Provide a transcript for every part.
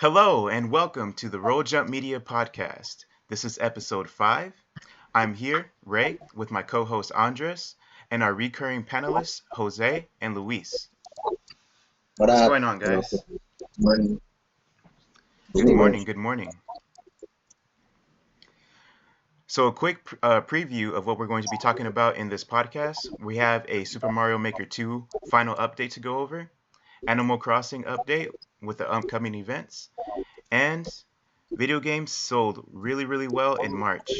Hello and welcome to the Roll Jump Media Podcast. This is episode 5. I'm here, Ray, with my co-host Andres and our recurring panelists, Jose and Luis. What What's up? going on, guys? Morning. Good morning, good morning. So a quick preview of what we're going to be talking about in this podcast. We have a Super Mario Maker 2 final update to go over, Animal Crossing update with the upcoming events, and video games sold really well in March.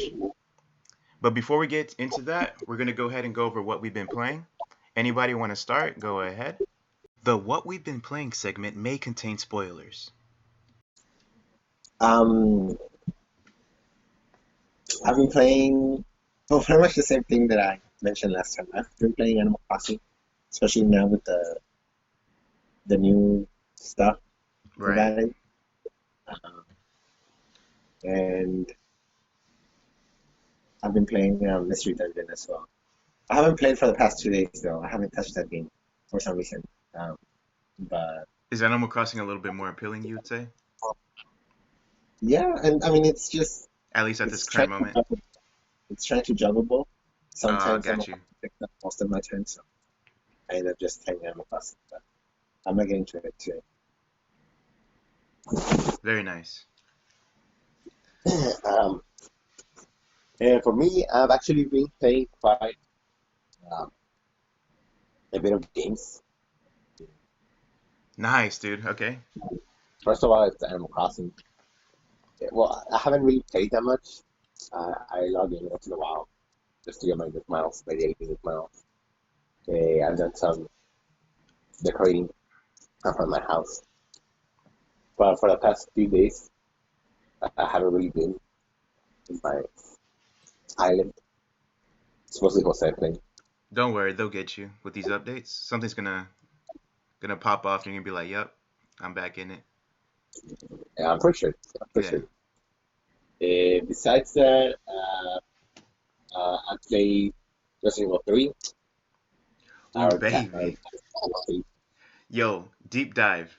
But before we get into that, we're going to go ahead and go over what we've been playing. Anybody want to start? Go ahead. The What We've Been Playing segment may contain spoilers. I've been playing pretty much the same thing that I mentioned last time. I've been playing Animal Crossing, especially now with the new stuff Right. added. And I've been playing Mystery Dungeon as well. I haven't played for the past 2 days though. I haven't touched that game for some reason. But Is Animal Crossing a little bit more appealing, you would say? yeah, and I mean it's just At least at this it's current trying to moment. it's trying to juggleable. Sometimes Got you. takes up most of my time, so I end up just playing Animal Crossing. But I'm not getting to it today. Very nice. And for me, I've actually been playing quite um, a bit of games. Nice, dude. Okay. First of all, it's Animal Crossing. Well, I haven't really played that much. I log in once in a while just to get my Nook miles, my daily Nook miles. I've done some decorating around my house. But for the past few days, I haven't really been in my island. It's mostly Jose playing. Don't worry, they'll get you with these updates. Something's gonna pop off and you're gonna be like, yep, I'm back in it. Yeah, I'm pretty sure. Yeah. Besides that, I played Resident Evil 3. Ooh, baby. Yo, deep dive.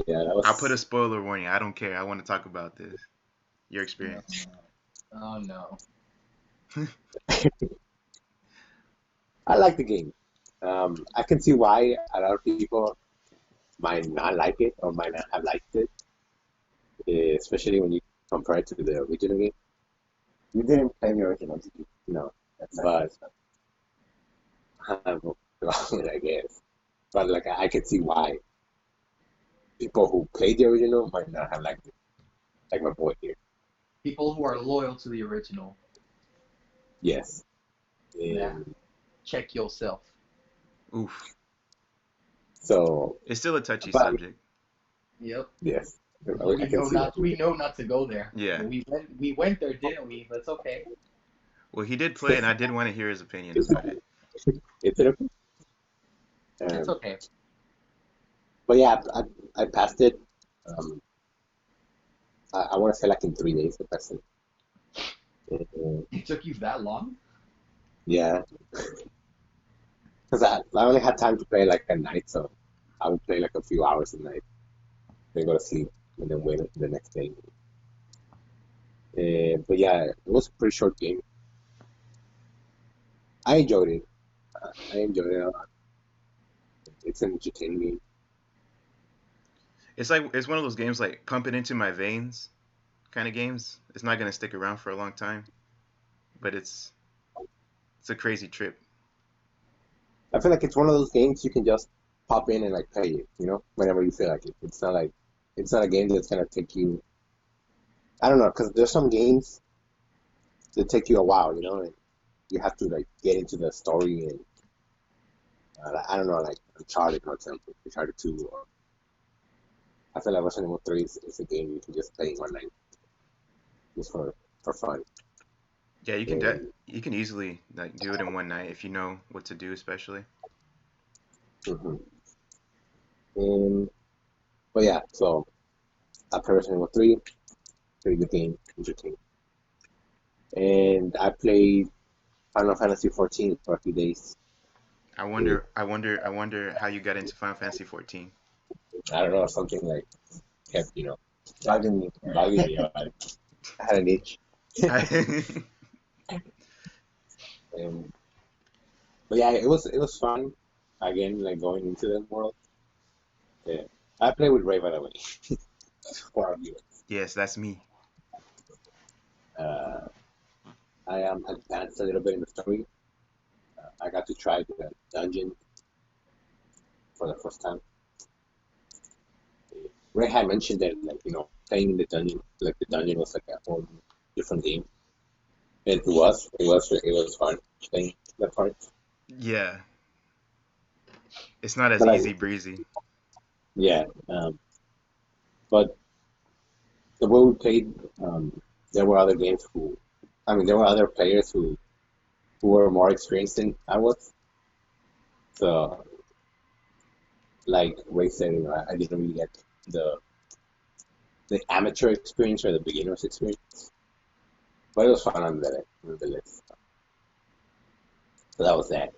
Yeah, that was. I'll put a spoiler warning. I don't care. I want to talk about this. Your experience. Oh no. I like the game. I can see why a lot of people might not like it or might not have liked it, especially when you compare it to the original game. You didn't play the original, did you? No, That's but I guess. But like, I can see why people who played the original might not have liked it. Like my boy here. People who are loyal to the original, Yes. Yeah. check yourself. Oof. So It's still a touchy But- subject. Yep. yes, I We can know see not. that. We know not to go there. Yeah. We went there, didn't we? That's okay. Well, he did play, and I did want to hear his opinion about it. Is it okay? It's okay. But yeah, I passed it. I want to say like in 3 days I passed it. It took you that long? Yeah, because I only had time to play like at night, so I would play like a few hours at night, then go to sleep, and then wait the next day. But yeah, it was a pretty short game. I enjoyed it. I enjoyed it a lot. It's an entertaining game. It's one of those games like pump it into my veins kind of games. It's not gonna stick around for a long time, but it's a crazy trip. I feel like it's one of those games you can just pop in and like play it, whenever you feel like it. It's not a game that's gonna take you. I don't know, because there's some games that take you a while, and you have to like get into the story and I don't know, like Uncharted, for example, Uncharted 2, or I feel like Resident Evil 3 is a game you can just play in one night, just for fun. Yeah, you can And, you can easily like do it in one night if you know what to do, especially. mhm. But yeah, so I played Resident Evil 3, pretty good game, entertaining. And I played Final Fantasy XIV for a few days. I wonder how you got into Final Fantasy XIV. I don't know, something like kept, Bugging me. bugging me. I had an itch. Um, but yeah, it was fun. Again, like going into that world. Yeah. I play with Ray, by the way, for our viewers. Yes, that's me. Uh, I am advanced a little bit in the story. I got to try the dungeon for the first time. Ray had mentioned that, like, playing in the dungeon, like the dungeon was like a whole different game. And it was fun playing that part. Yeah, it's not as But like, easy breezy. yeah, but the way we played, there were other games there were other players who were more experienced than I was. So, like Ray said, I didn't really get the the amateur experience or the beginner's experience, but it was fun nonetheless. So that was that.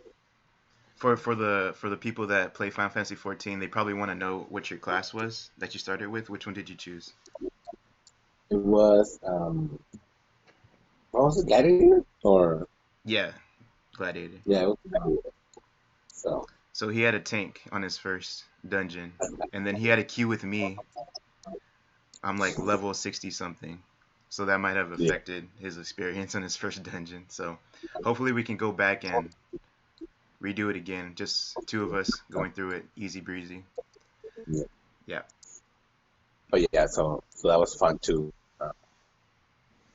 For the people that play Final Fantasy XIV, they probably want to know what your class was that you started with. Which one did you choose? It was what was it, Gladiator or Yeah, Gladiator. yeah, it was Gladiator. So So he had a tank on his first dungeon, and then he had a queue with me. I'm like level 60 something. So that might have yeah, affected his experience on his first dungeon. So hopefully we can go back and redo it again. Just two of us going through it, easy breezy. yeah. Yeah. But yeah, so that was fun too. Uh,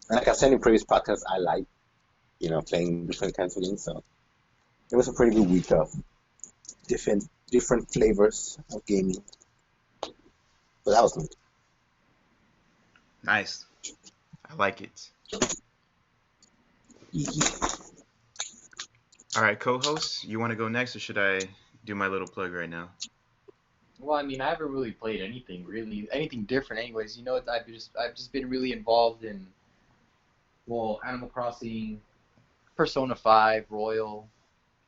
like I said in previous podcasts, I like playing different kinds of games. So it was a pretty good week of different flavors of gaming. But that was Nice. I like it. me. All right, co-host, you want to go next, or should I do my little plug right now? Well, I mean, I haven't really played anything different. Anyways, I've just been really involved in Animal Crossing, Persona 5, Royal.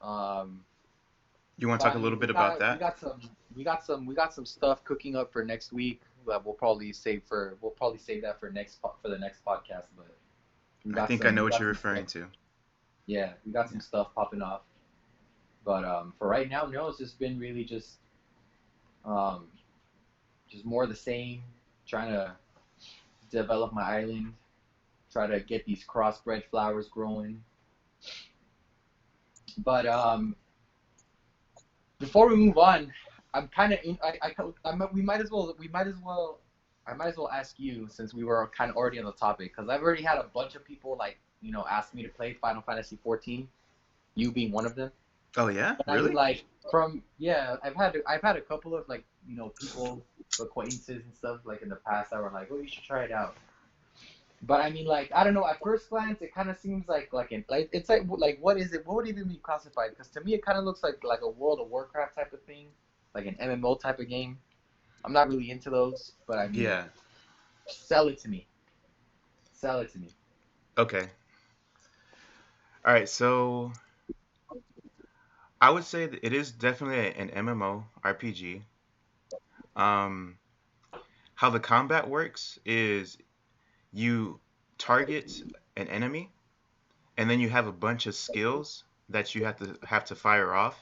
Um, You want but to I talk a mean, little bit about that? we got some stuff cooking up for next week that we'll probably save that for the next podcast. But I think I know we what got you're some stuff. referring to. Yeah, we got Yeah. some stuff popping off. But for right now, no, it's just been really um, just more of the same. Trying to develop my island, try to get these crossbred flowers growing. But before we move on, I'm kind of I might as well ask you since we were kind of already on the topic because I've already had a bunch of people like ask me to play Final Fantasy XIV, you being one of them. Oh yeah, But I mean really? like from yeah, I've had a couple of like people acquaintances and stuff like in the past that were like, oh, you should try it out. But I mean, like I don't know. At first glance, it kind of seems like it's like what is it? What would even be classified? Because to me, it kind of looks like a World of Warcraft type of thing, like an MMO type of game. I'm not really into those, but I mean, Yeah. sell it to me. Sell it to me. Okay. All right. So I would say that it is definitely an MMO RPG. Um, how the combat works is you target an enemy, and then you have a bunch of skills that you have to fire off,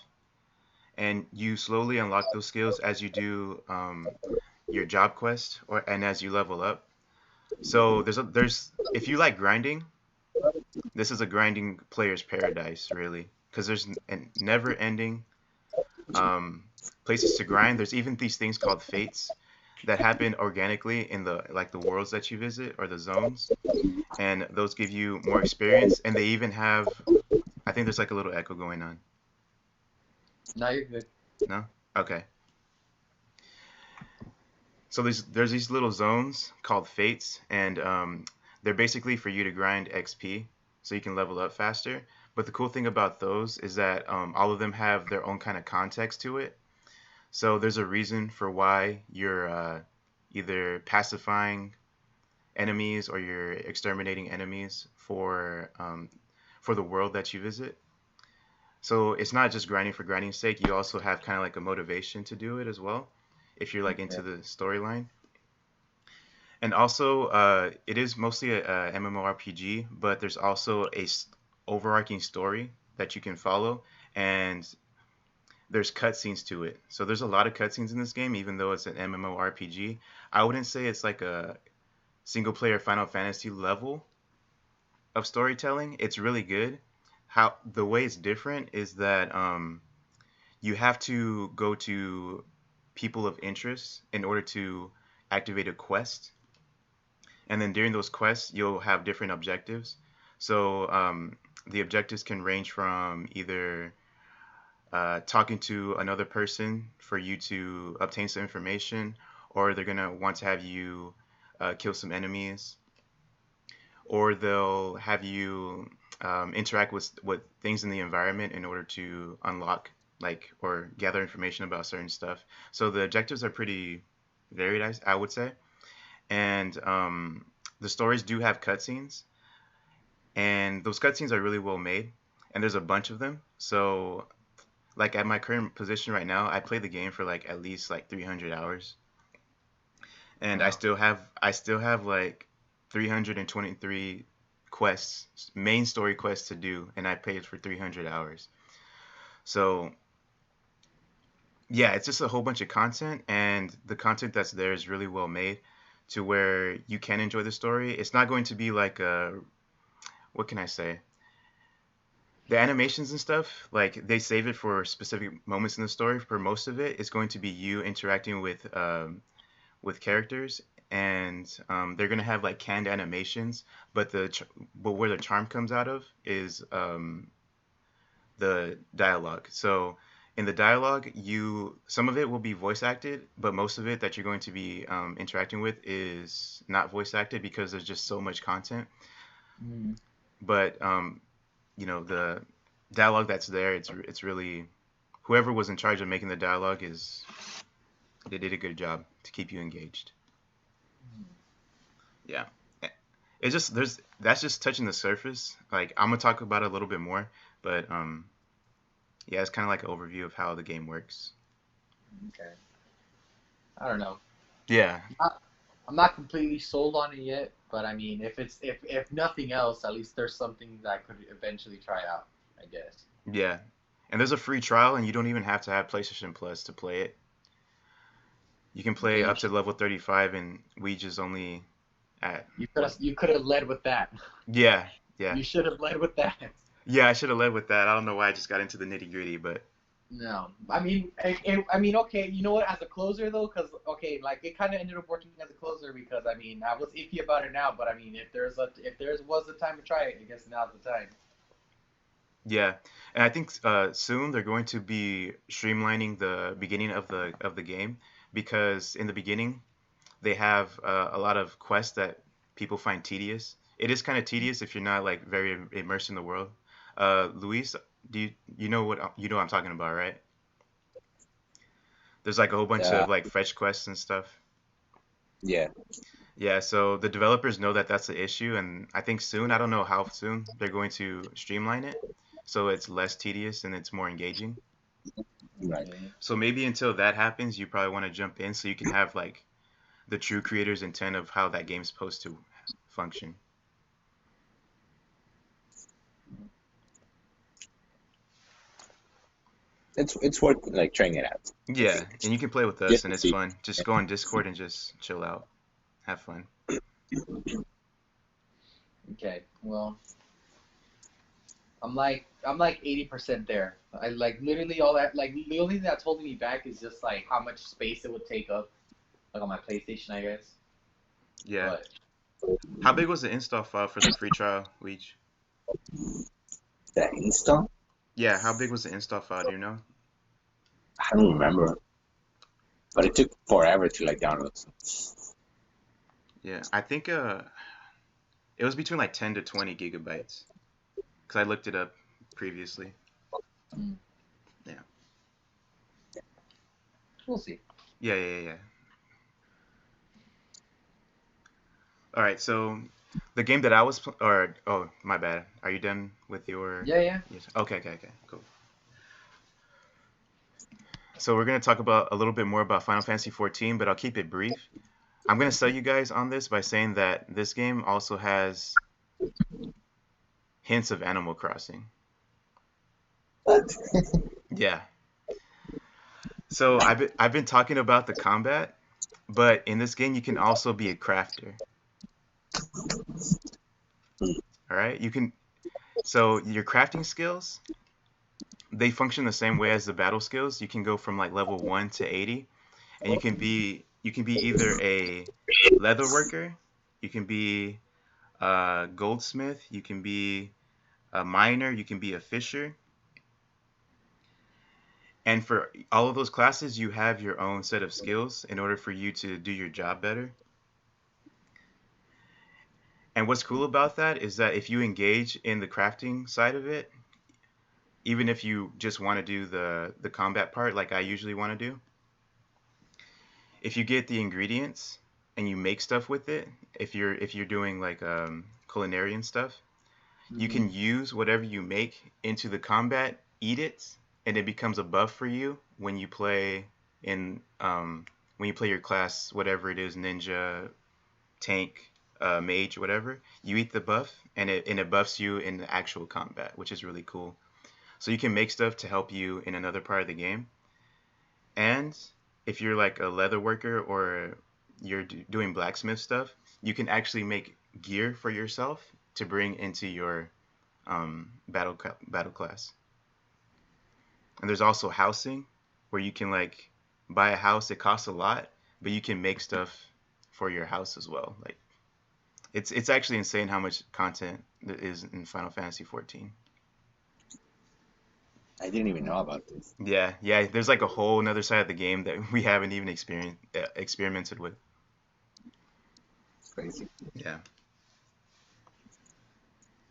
and you slowly unlock those skills as you do your job quest and as you level up. So there's if you like grinding, this is a grinding player's paradise really, because there's never ending um, places to grind. There's even these things called fates that happen organically in the worlds that you visit or the zones, and those give you more experience. And they even have, I think there's like a little echo going on. No, you're good. No? Okay. So there's these little zones called fates, and they're basically for you to grind XP so you can level up faster. But the cool thing about those is that all of them have their own kind of context to it. So there's a reason for why you're either pacifying enemies or you're exterminating enemies for the world that you visit. So it's not just grinding for grinding's sake. You also have kind of like a motivation to do it as well. if you're like Okay. into the storyline. And also, it is mostly a MMORPG, but there's also overarching story that you can follow, and there's cutscenes to it. So there's a lot of cutscenes in this game, even though it's an MMORPG. I wouldn't say it's like a single player Final Fantasy level of storytelling. It's really good. How the way it's different is that you have to go to people of interest in order to activate a quest, and then during those quests you'll have different objectives. So the objectives can range from either talking to another person for you to obtain some information, or they're gonna want to have you kill some enemies, or they'll have you interact with things in the environment in order to unlock like or gather information about certain stuff. So the objectives are pretty varied, I would say, and the stories do have cutscenes, and those cutscenes are really well made, and there's a bunch of them. So like at my current position right now, I play the game for like at least like 300 hours, and Wow. I still have like 323 quests, main story quests to do, and I paid for 300 hours. So yeah, it's just a whole bunch of content, and the content that's there is really well made to where you can enjoy the story. It's not going to be like a, what can I say? The animations and stuff, like they save it for specific moments in the story. For most of it, it's going to be you interacting with characters, and they're gonna have like canned animations. But but where the charm comes out of is the dialogue. So in the dialogue, you some of it will be voice acted, but most of it that you're going to be interacting with is not voice acted because there's just so much content. Mm. But the dialogue that's there, it's really whoever was in charge of making the dialogue is they did a good job to keep you engaged. Yeah. It's just there's that's just touching the surface. Like I'm gonna talk about it a little bit more, but yeah, it's kind of like an overview of how the game works. Okay. I don't know. Yeah, I'm not completely sold on it yet, but I mean, if nothing else, at least there's something that I could eventually try out, I guess. yeah. And there's a free trial, and you don't even have to have PlayStation Plus to play it. You can Okay, play up to level 35, and we just only at what? you could have led with that. Yeah, yeah, You should have led with that. yeah. I should have led with that. I don't know why I just got into the nitty gritty, but No, I mean, I mean, okay, you know what? As a closer though, because okay, like it kind of ended up working as a closer because I mean, I was iffy about it now, but I mean, if there was a time to try it, I guess now's the time. yeah. And I think soon they're going to be streamlining the beginning of the game because in the beginning they have a lot of quests that people find tedious. It is kind of tedious if you're not like very immersed in the world. Luis, you know you know what I'm talking about, right? There's like a whole bunch Yeah, of like fetch quests and stuff. yeah. Yeah, so the developers know that that's the issue, and I think soon, I don't know how soon, they're going to streamline it so it's less tedious and it's more engaging. Right. Okay. So maybe until that happens, you probably want to jump in so you can have like the true creator's intent of how that game's supposed to function. It's worth like trying it out. I Yeah, think and you can play with us, just and to it's see. fun. Just go on Discord and just chill out, have fun. Okay. Well, I'm like 80% there. I like literally all that. Like the only thing that's holding me back is just like how much space it would take up, like on my PlayStation, I guess. Yeah. But How big was the install file for the free trial, Weech? The install, Yeah, how big was the install file? Do you know? I don't remember, but it took forever to like download. Yeah, I think it was between like 10 to 20 gigabytes because I looked it up previously. mm, Yeah. we'll see. Yeah, yeah, yeah, yeah. All right, so the game that I was or oh, my bad. Are you done with your Yeah, yeah. yes. Okay, okay, okay. Cool. So we're going to talk about a little bit more about Final Fantasy XIV, but I'll keep it brief. I'm going to sell you guys on this by saying that this game also has hints of Animal Crossing. What? Yeah. So I've been talking about the combat, but in this game you can also be a crafter. All right? You can so your crafting skills, they function the same way as the battle skills. You can go from like level 1 to 80, and you can be either a leather worker, you can be a goldsmith, you can be a miner, you can be a fisher. And for all of those classes, you have your own set of skills in order for you to do your job better. And what's cool about that is that if you engage in the crafting side of it, even if you just want to do the combat part like I usually want to do, if you get the ingredients and you make stuff with it, if you're doing like culinary and stuff, you Hmm. can use whatever you make into the combat, eat it, and it becomes a buff for you in when you play your class, whatever it is, ninja, tank, mage, whatever. You eat the buff, and it buffs you in the actual combat, which is really cool. So you can make stuff to help you in another part of the game. And if you're like a leather worker or you're doing blacksmith stuff, you can actually make gear for yourself to bring into your battle class. And there's also housing, where you can like buy a house. It costs a lot, but you can make stuff for your house as well. Like it's actually insane how much content there is in Final Fantasy XIV. I didn't even know about this. Yeah, yeah. There's like a whole another side of the game that we haven't even experimented with. It's crazy. Yeah,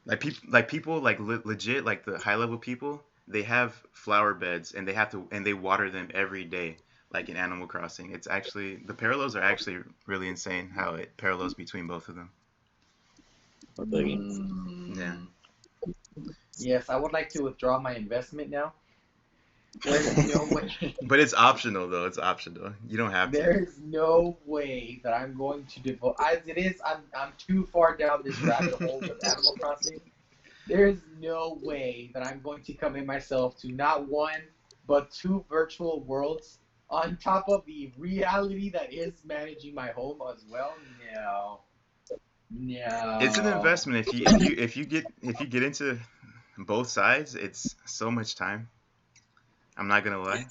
like people like legit like the high level people. They have flower beds and they water them every day, like in Animal Crossing. It's actually the parallels are actually really insane how it parallels between both of them. For the games. Yeah. Yes, I would like to withdraw my investment now. There's no way. But it's optional though. It's optional. You don't have to. There is no way that I'm going to devote. As it is, I'm too far down this rabbit hole with Animal Crossing. There is no way that I'm going to commit myself to not one but two virtual worlds on top of the reality that is managing my home as well. No, It's an no. investment if you get into both sides. It's so much time. I'm not gonna lie.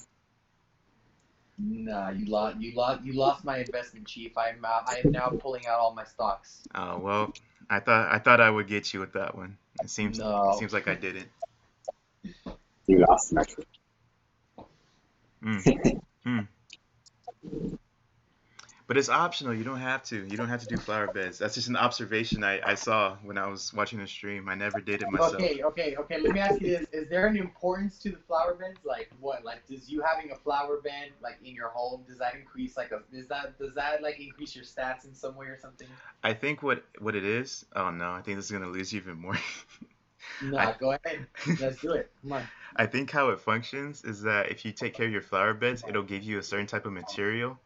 Nah, you lost my investment, Chief. I am now pulling out all my stocks. Well, I thought I would get you with that one. It seems No. like I didn't. You lost him actually. Mm, mm. But it's optional. You don't have to. You don't have to do flower beds. That's just an observation I saw when I was watching the stream. I never did it myself. Okay. Let me ask you this: is there an importance to the flower beds? Like what? Like does you having a flower bed like in your home, does that increase like a does that like increase your stats in some way or something? I think what it is. Oh no, I think this is gonna lose you even more. I Nah, go ahead. Let's do it. Come on. I think how it functions is that if you take care of your flower beds, it'll give you a certain type of material,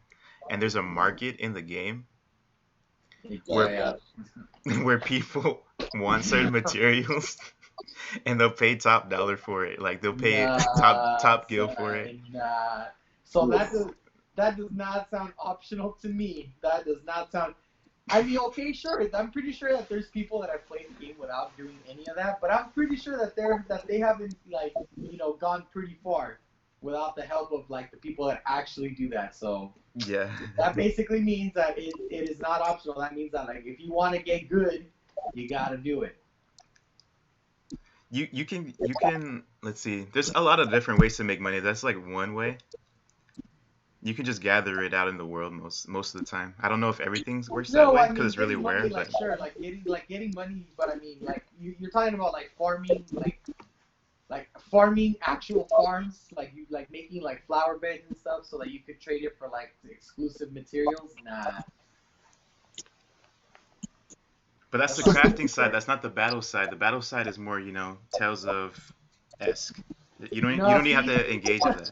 and there's a market in the game where Yeah. where people want certain materials, and they'll pay top dollar for it. Like they'll pay Nah, top gil for it. son, nah. So that does not sound optional to me. That does not sound. I mean, okay, sure. I'm pretty sure that there's people that have played the game without doing any of that, but I'm pretty sure that they haven't like gone pretty far without the help of like the people that actually do that. So Yeah. that basically means that it is not optional. That means that like if you want to get good, you gotta do it. You can let's see. There's a lot of different ways to make money. That's like one way. You can just gather it out in the world most of the time. I don't know if everything works that No, way I because mean it's really getting rare, money, like but sure, like getting money, but I mean like you're talking about like farming, like farming actual farms, like you like making like flower beds and stuff, so that you could trade it for like exclusive materials. Nah, that's that's the not crafting side. fair. That's not the battle side. The battle side is more, Tales of esque. You don't No, even have see, to engage with that.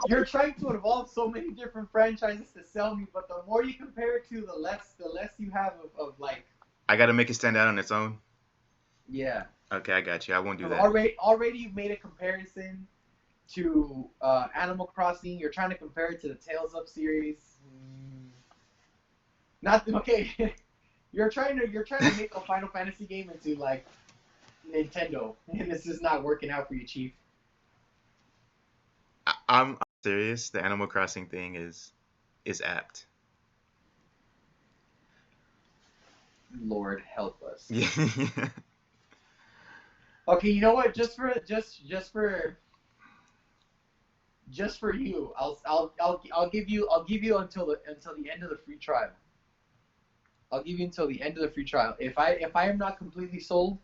you're trying to involve so many different franchises to sell me, but the more you compare it to, the less you have of like. I got to make it stand out on its own. Yeah. Okay, I got you. I won't do So that. already you've made a comparison to Animal Crossing. You're trying to compare it to the Tales of series. Not okay. You're trying to make a Final Fantasy game into like Nintendo, and it's just not working out for you, Chief. I'm serious. The Animal Crossing thing is apt. Lord help us. Yeah. Okay, you know what? Just for you, I'll give you until the end of the free trial. I'll give you until the end of the free trial. If I am not completely sold,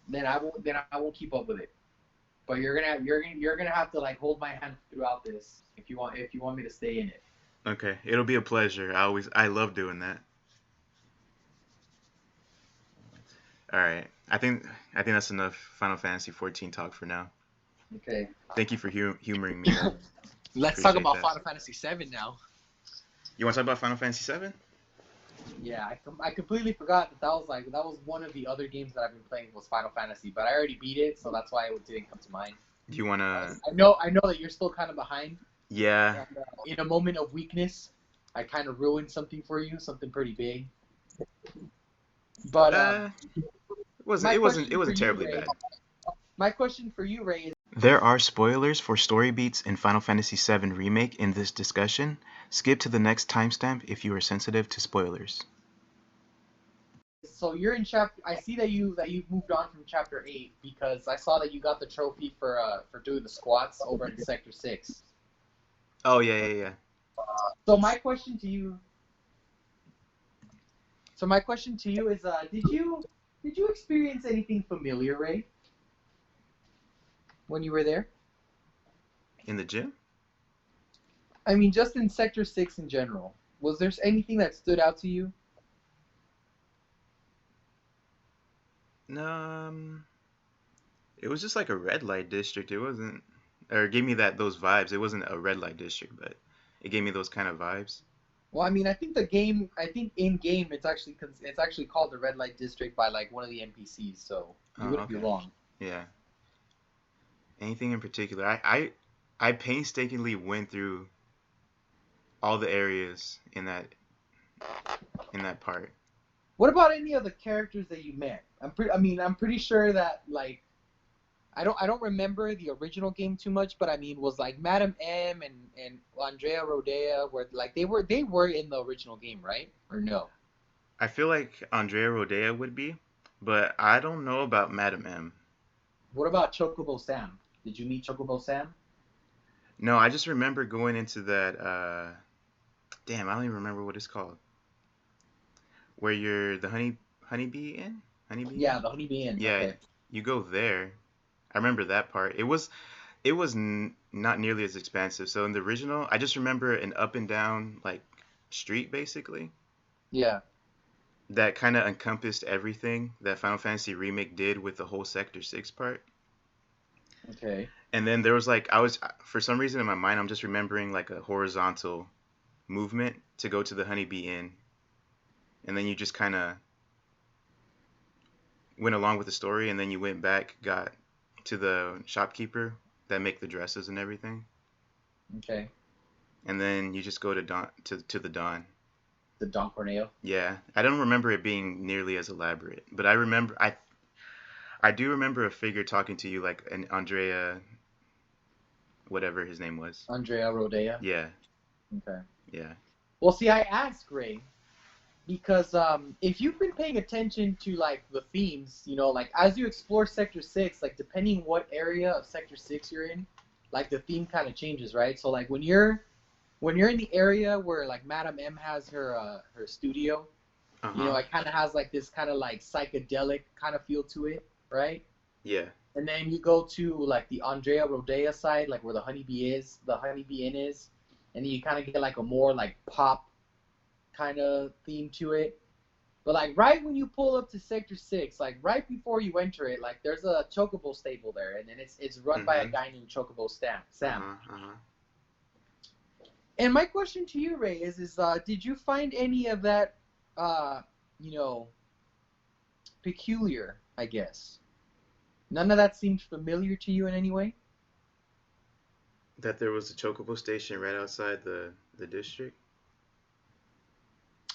then I won't keep up with it. But you're gonna have to like hold my hand throughout this if you want me to stay in it. Okay, it'll be a pleasure. I love doing that. All right. I think that's enough Final Fantasy XIV talk for now. Okay. Thank you for humoring me. Let's talk Appreciate about that. Final Fantasy VII now. You want to talk about Final Fantasy VII? Yeah, I completely forgot that was one of the other games that I've been playing was Final Fantasy, but I already beat it, so that's why it didn't come to mind. Do you want to? I know that you're still kind of behind. Yeah. And, in a moment of weakness, I kind of ruined something for you, something pretty big. But It wasn't terribly Ray, bad. My question for you, Ray, is There are spoilers for story beats in Final Fantasy VII Remake in this discussion. Skip to the next timestamp if you are sensitive to spoilers. so you're in chapter. I see that you've moved on from chapter 8 because I saw that you got the trophy for doing the squats over in sector 6. Oh yeah. So my question to you is, did you experience anything familiar, Ray, when you were there? In the gym? I mean, just in sector 6 in general. Was there anything that stood out to you? It was just like a red light district. It wasn't, or it gave me those vibes. It wasn't a red light district, but it gave me those kind of vibes. Well, I mean, I think in game it's actually called the Red Light District by like one of the NPCs, so you wouldn't be wrong. Yeah. Anything in particular? I painstakingly went through all the areas in that part. What about any of the characters that you met? I'm pretty sure that like I don't remember the original game too much, but I mean, was like Madam M and Andrea Rodea were like they were in the original game, right? Or no? I feel like Andrea Rodea would be, but I don't know about Madam M. What about Chocobo Sam? Did you meet Chocobo Sam? No, I just remember going into that. Damn, I don't even remember what it's called. Where you're the honeybee inn? Honeybee? Yeah, the honeybee inn. Yeah, Okay. you go there. I remember that part. It was not nearly as expansive. So in the original, I just remember an up and down like street basically Yeah. that kind of encompassed everything that Final Fantasy Remake did with the whole Sector 6 part. Okay. And then there was like for some reason in my mind I'm just remembering like a horizontal movement to go to the honeybee inn. And then you just kind of went along with the story, and then you went back, got to the shopkeeper that make the dresses and everything, Okay. and then you just go to the Dawn. The Don Corneo. Yeah, I don't remember it being nearly as elaborate, but I do remember a figure talking to you like an Andrea, whatever his name was. Andrea Rodea. Yeah, Okay. yeah. Well, see, I asked Ray because if you've been paying attention to like the themes, you know, like as you explore Sector 6, like depending what area of Sector 6 you're in, like the theme kind of changes, right? So like when you're in the area where like Madame M has her studio, you know, it kind of has like this kind of like psychedelic kind of feel to it, right? Yeah. And then you go to like the Andrea Rodea side, like where the honeybee inn is, and then you kind of get like a more like pop kind of theme to it. But like right when you pull up to Sector 6, like right before you enter it, like there's a Chocobo stable there, and then it's run by a guy named Chocobo Sam. And my question to you, Ray, is did you find any of that, you know, peculiar? I guess none of that seemed familiar to you in any way. That there was a chocobo station right outside the district.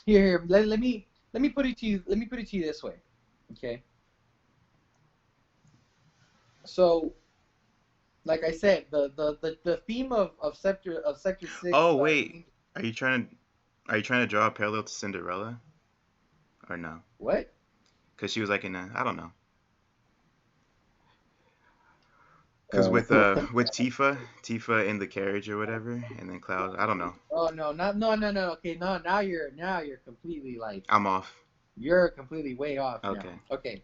Here, let me put it to you. Let me put it to you this way, okay? So, like I said, the theme of Sector 6. Oh wait, are you trying to draw a parallel to Cinderella, or no? What? Because she was like in a, I don't know. Because with Tifa in the carriage or whatever, and then Cloud, I don't know. Oh no, no. Okay, no, now you're completely like I'm off. you're completely way off now. Okay. Okay.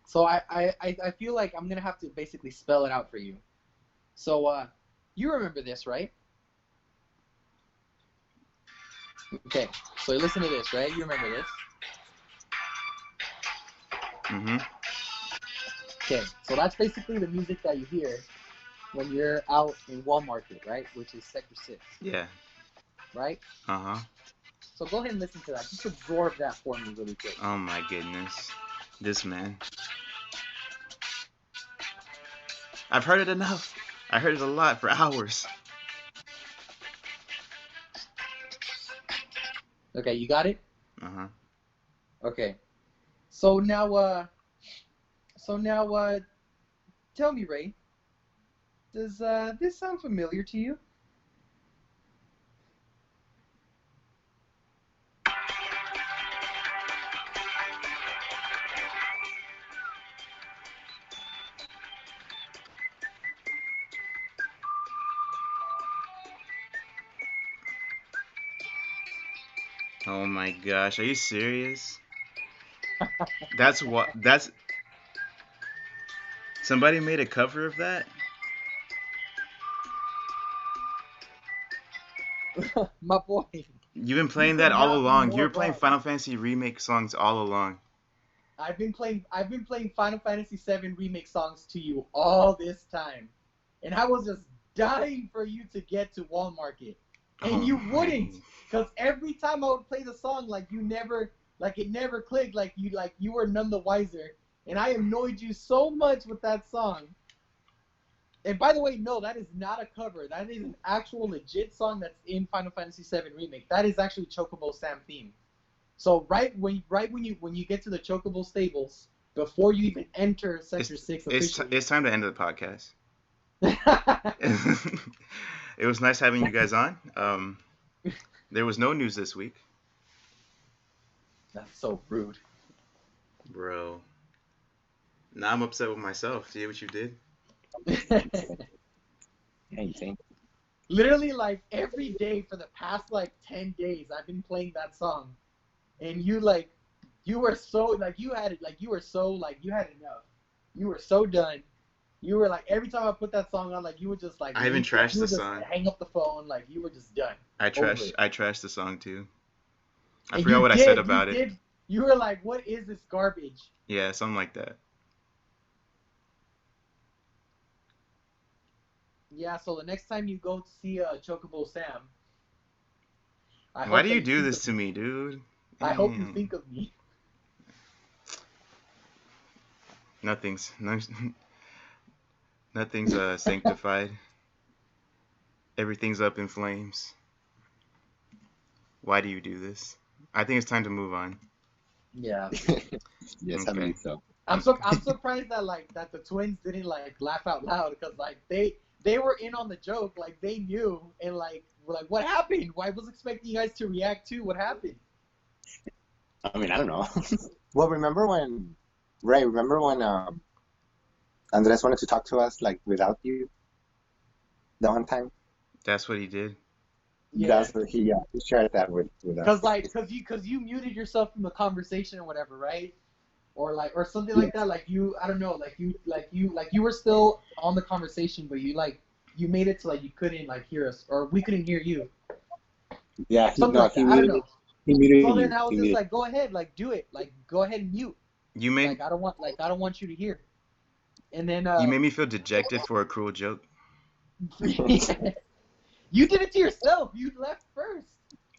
So I feel like I'm gonna have to basically spell it out for you. So you remember this, right? Okay. So listen to this, right? You remember this? Mhm. Okay. So that's basically the music that you hear when you're out in Walmart, right? Which is Sector 6, Yeah. right? Uh huh. So go ahead and listen to that. Just absorb that for me really quick. Oh my goodness, this man. I've heard it enough. I heard it a lot for hours. Okay, you got it? Uh huh. Okay. So now tell me, Ray, does this sound familiar to you? Oh my gosh, are you serious? That's what. That's somebody made a cover of that. My boy, You've been you playing that could all not be along. You more were playing wrong. Final Fantasy remake songs all along. I've been playing Final Fantasy VII Remake songs to you all this time. And I was just dying for you to get to Walmart. And Oh you my. wouldn't. Because every time I would play the song, like it never clicked, like you were none the wiser. And I annoyed you so much with that song. And by the way, no, that is not a cover. That is an actual legit song that's in Final Fantasy VII Remake. That is actually Chocobo Sam theme. So when you get to the Chocobo stables, before you even enter Sector 6 officially. It's time to end the podcast. It was nice having you guys on. There was no news this week, That's so rude. bro. Now I'm upset with myself. See what you did? Yeah, you think? Literally, like every day for the past like 10 days, I've been playing that song, and you were so like you had it like you were so like you had enough. You were so done. You were like every time I put that song on, like you would just like I even trashed you the would just song. hang up the phone, like you were just done. I Over it. trashed the song too. I And forgot you what I did, said you about it. did. You were like, "What is this garbage?" Yeah, something like that. Yeah. So the next time you go to see Chocobo Sam, I Why hope do that you you do think this of to me. me, dude? I hope you Damn. think of me. Nothing's no, nothing's sanctified. Everything's up in flames. Why do you do this? I think it's time to move on. Yeah. Yes, I Okay. believe so. I'm surprised that the twins didn't like laugh out loud because like they were in on the joke, like they knew, and like were like, what happened? Well, I was expecting you guys to react too. What happened? I mean, I don't know. Well, remember when Andres wanted to talk to us like without you the one time? That's what he did. Yeah, That's what he shared that with us. because you muted yourself from the conversation or whatever, right? Or something like that. Like I don't know, like you were still on the conversation, but you made it to like you couldn't like hear us or we couldn't hear you. Yeah, Something like that. I don't know. He muted So you. then I was He just muted. like, go ahead, like do it, like go ahead and mute. You made Like I don't want you to hear. And then you made me feel dejected for a cruel joke. You did it to yourself. You left first.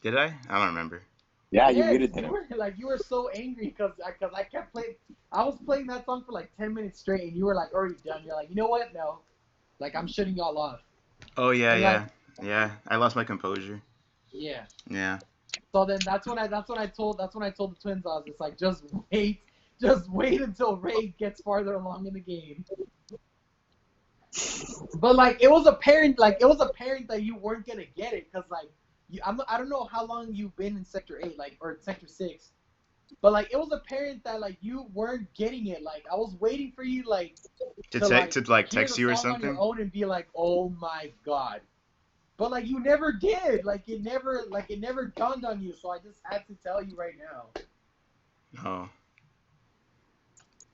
Did I? I don't remember. Yeah, you Yes, muted you him. were like you were so angry because I kept playing. I was playing that song for like 10 minutes straight, and you were like already done. You're like, you know what? No, like I'm shutting y'all off. Oh yeah, And like, yeah. I lost my composure. yeah. Yeah. So then that's when I told the twins I was just like, just wait until Ray gets farther along in the game. But like it was apparent that you weren't gonna get it because like I don't know how long you've been in Sector 8 like or Sector 6, but like it was apparent that like you weren't getting it. Like I was waiting for you like To to like hear text the you or song on your something. own and be like, oh my god. But like you never did. Like it never dawned on you. So I just had to tell you right now. Oh.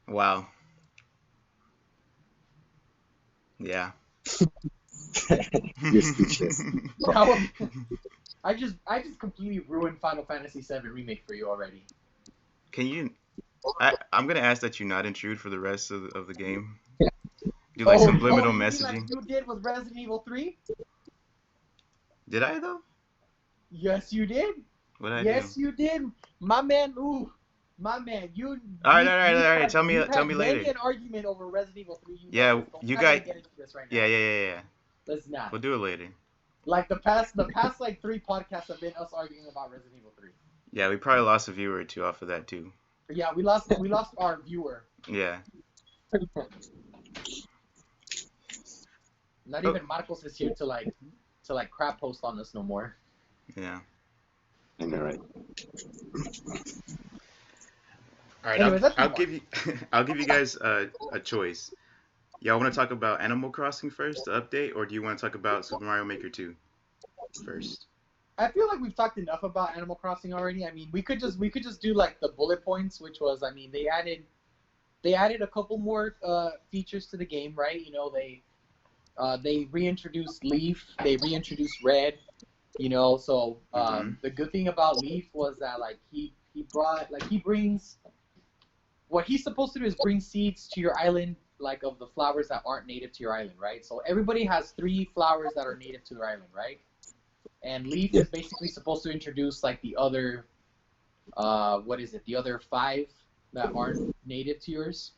Wow. Yeah. You're speechless. I just completely ruined Final Fantasy VII Remake for you already. Can you? I'm gonna ask that you not intrude for the rest of the game. Do Oh, subliminal you mean messaging. like you did with Resident Evil 3? Did I though? Yes, you did. What did I Yes, do? you did. My man, my man, All right. Tell me many later. an argument over Resident Evil 3. Yeah, know this. you I'm not gonna got. get into this right now. Yeah. Let's not. We'll do it later. Like the past like 3 podcasts have been us arguing about Resident Evil 3. Yeah, we probably lost a viewer or two off of that too. Yeah, we lost our viewer. Yeah. Not even Marcos is here to crap post on us no more. Yeah. I know, right? All right. Anyways, I'll give you I'll give you guys a choice. Y'all want to talk about Animal Crossing first, the update, or do you want to talk about Super Mario Maker 2 first? I feel like we've talked enough about Animal Crossing already. I mean, we could just do like the bullet points, which was, I mean, they added a couple more features to the game, right? You know, they reintroduced Leaf, they reintroduced Red, you know. So the good thing about Leaf was that like he brings what he's supposed to do is bring seeds to your island, like of the flowers that aren't native to your island, right? So everybody has 3 flowers that are native to their island, right? And Leaf is basically supposed to introduce like the other, the other 5 that aren't native to yours.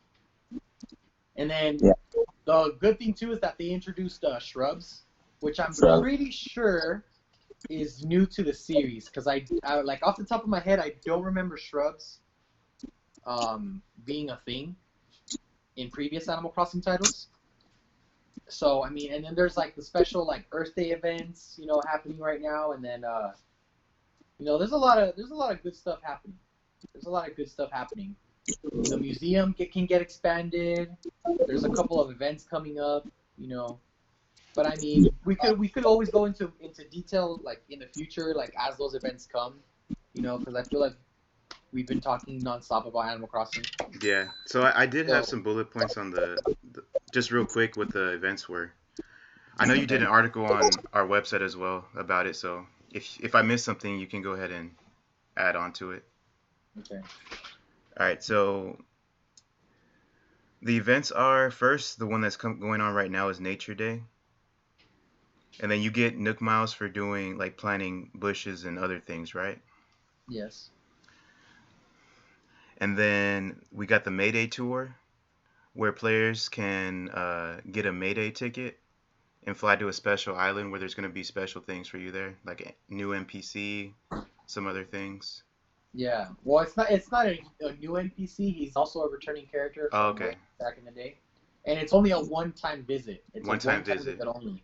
And then the good thing too is that they introduced shrubs, which I'm pretty sure is new to the series, because I like off the top of my head I don't remember shrubs being a thing in previous Animal Crossing titles. So I mean, and then there's like the special like Earth Day events, you know, happening right now, and then you know, there's a lot of good stuff happening. The museum can get expanded. There's a couple of events coming up, you know. But I mean, we could always go into detail like in the future, like as those events come, you know, because I feel like we've been talking nonstop about Animal Crossing. Yeah. So I did have some bullet points on the just real quick what the events were. I know you did an article on our website as well about it, so if I missed something, you can go ahead and add on to it. Okay. All right. So the events are, first, the one that's going on right now is Nature Day. And then you get Nook Miles for doing like planting bushes and other things, right? Yes. And then we got the Mayday Tour, where players can get a Mayday ticket and fly to a special island where there's going to be special things for you there, like a new NPC, some other things. Yeah. Well, it's not a new NPC. He's also a returning character from back in the day, and it's only a one-time visit. It's one-time visit only.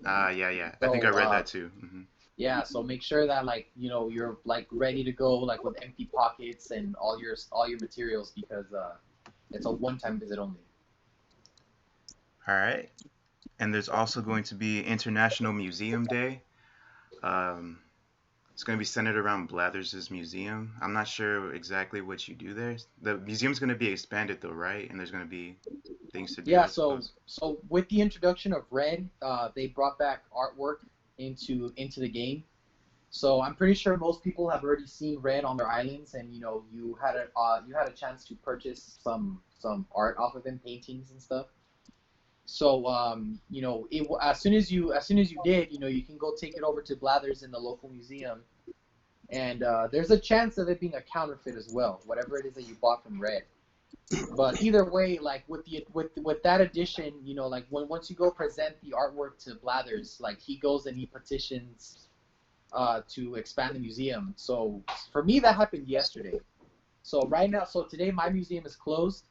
Yeah. I think I read that too. Mm-hmm. Yeah. So make sure that like, you know, you're like ready to go like with empty pockets and all your materials, because it's a one-time visit only. All right. And there's also going to be International Museum Day. It's going to be centered around Blathers' museum. I'm not sure exactly what you do there. The museum's going to be expanded though, right? And there's going to be things to do. Yeah, so with the introduction of Red, they brought back artwork into the game. So I'm pretty sure most people have already seen Red on their islands, and you know, you had a chance to purchase some art off of him, paintings and stuff. So as soon as you did, you can go take it over to Blathers in the local museum, and there's a chance of it being a counterfeit as well, whatever it is that you bought from Red. But either way, like with that edition, like once you go present the artwork to Blathers, like he goes and he petitions to expand the museum. So for me, that happened yesterday. So today my museum is closed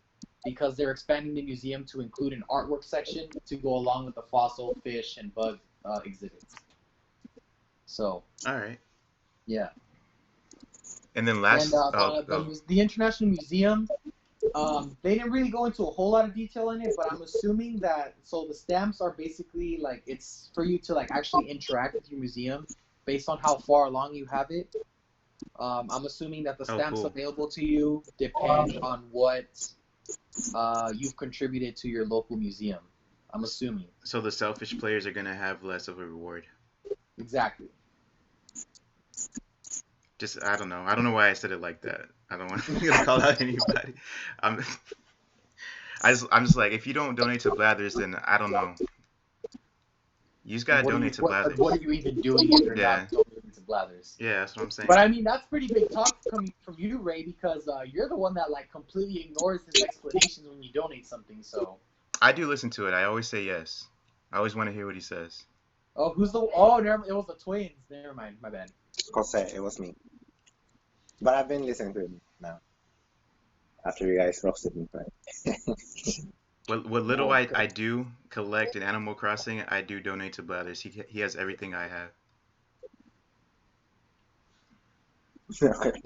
because they're expanding the museum to include an artwork section to go along with the fossil, fish, and bug exhibits. So All right. yeah. And then And last, oh, the International Museum, they didn't really go into a whole lot of detail in it, but I'm assuming that the stamps are basically like it's for you to like actually interact with your museum based on how far along you have it. I'm assuming that the Oh, stamps cool. available to you depend on what you've contributed to your local museum. I'm assuming. So the selfish players are gonna have less of a reward. Exactly. Just I don't know. I don't know why I said it like that. I don't want to call out anybody. I'm I'm just like if you don't donate to Blathers, then I don't know. You just gotta donate to Blathers. What are you even doing if you're Yeah. not donating to Blathers? Yeah, that's what I'm saying. But I mean, that's pretty big talk coming from you, Ray, because you're the one that like completely ignores his explanations when you donate something. So, I do listen to it. I always say yes. I always want to hear what he says. oh, never, it was the twins. Never mind, my bad. Jose, it was me. But I've been listening to it now. After you guys roasted me, right? What little Oh, I, okay. I do collect in Animal Crossing, I do donate to Blathers. He has everything I have. Okay.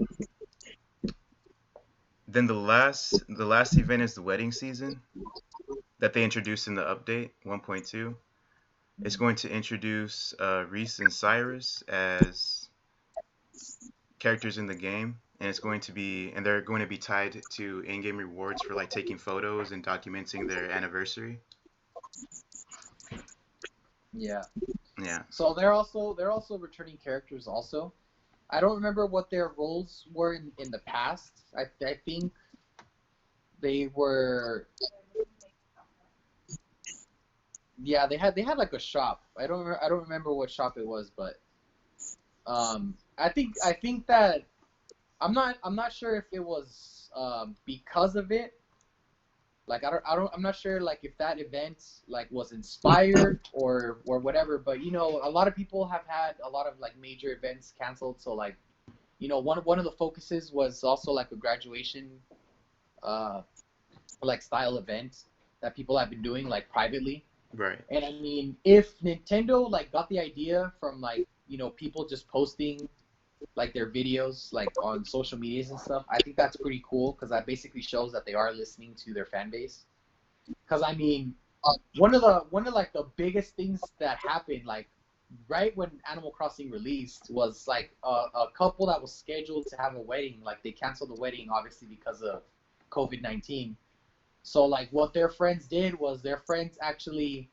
Then the last event is the wedding season that they introduced in the update 1.2. It's going to introduce Reese and Cyrus as characters in the game, and they're going to be tied to in-game rewards for like taking photos and documenting their anniversary. Yeah. Yeah. So they're also returning characters. Also, I don't remember what their roles were in the past. I think they were. Yeah, they had like a shop. I don't remember what shop it was, but I think that I'm not sure if it was because of it. Like I'm not sure like if that event like was inspired or whatever. But a lot of people have had a lot of like major events canceled. So like one of the focuses was also like a graduation like style event that people have been doing like privately. Right. And I mean, if Nintendo like got the idea from like people just posting like their videos like on social medias and stuff, I think that's pretty cool because that basically shows that they are listening to their fan base. Because I mean, one of like the biggest things that happened like right when Animal Crossing released was like a couple that was scheduled to have a wedding, like they canceled the wedding obviously because of COVID-19. So like what their friends did was their friends actually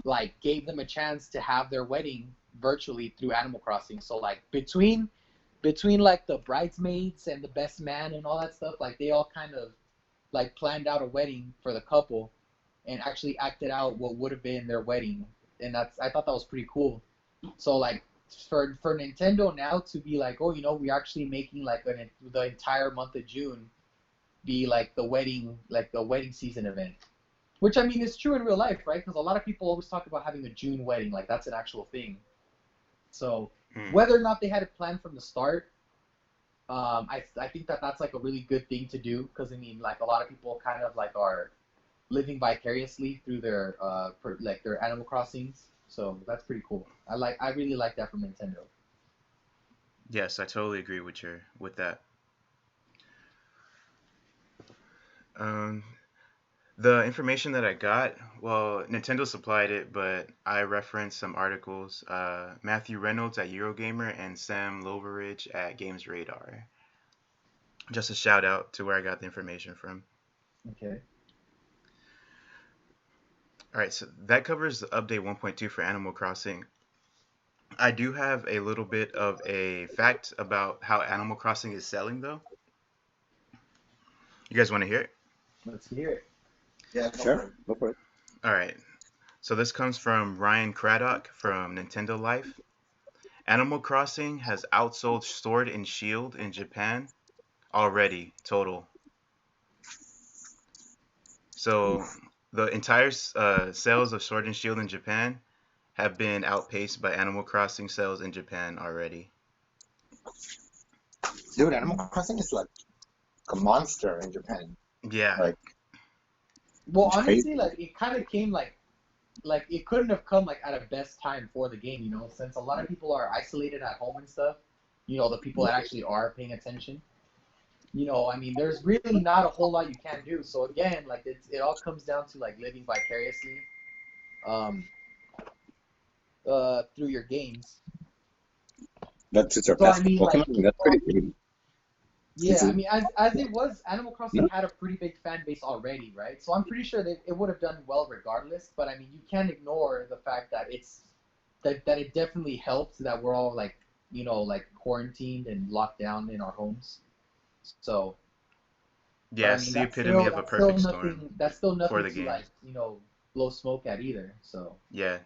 like gave them a chance to have their wedding virtually through Animal Crossing. So like between like the bridesmaids and the best man and all that stuff, like they all kind of like planned out a wedding for the couple and actually acted out what would have been their wedding. And I thought that was pretty cool. So like for Nintendo now to be like, oh, we're actually making like the entire month of June be like the wedding season event, which I mean is true in real life, right? Because a lot of people always talk about having a June wedding, like that's an actual thing. So whether or not they had it planned from the start, I think that that's like a really good thing to do because I mean like a lot of people kind of like are living vicariously through their their Animal Crossings, so that's pretty cool. I really like that from Nintendo. Yes, I totally agree with that. The information that I got, well, Nintendo supplied it, but I referenced some articles. Matthew Reynolds at Eurogamer and Sam Loveridge at Games Radar. Just a shout out to where I got the information from. Okay. All right, so that covers update 1.2 for Animal Crossing. I do have a little bit of a fact about how Animal Crossing is selling, though. You guys want to hear it? Let's hear it. Yeah, Sure, go for it. All right. So this comes from Ryan Craddock from Nintendo Life. Animal Crossing has outsold Sword and Shield in Japan already, total. So the entire sales of Sword and Shield in Japan have been outpaced by Animal Crossing sales in Japan already. Dude, Animal Crossing is like a monster in Japan. Yeah, Like, Well, it's honestly, crazy. like it kind of came like it couldn't have come like at a best time for the game, since a lot of people are isolated at home and stuff. The people that actually are paying attention. I mean, there's really not a whole lot you can do. So again, like it all comes down to like living vicariously, um, through your games. But to So I surpass mean, like, Pokemon, that's pretty crazy. yeah, It's I mean, as it was, Animal no, Crossing had a pretty big fan base already, right? So I'm pretty sure that it would have done well regardless. But I mean, you can't ignore the fact that that it definitely helped that we're all like, like quarantined and locked down in our homes. So, but yeah, I it's mean, the epitome of a that's still perfect storm nothing. That's still for nothing the to game. like, blow smoke at either. So Yeah,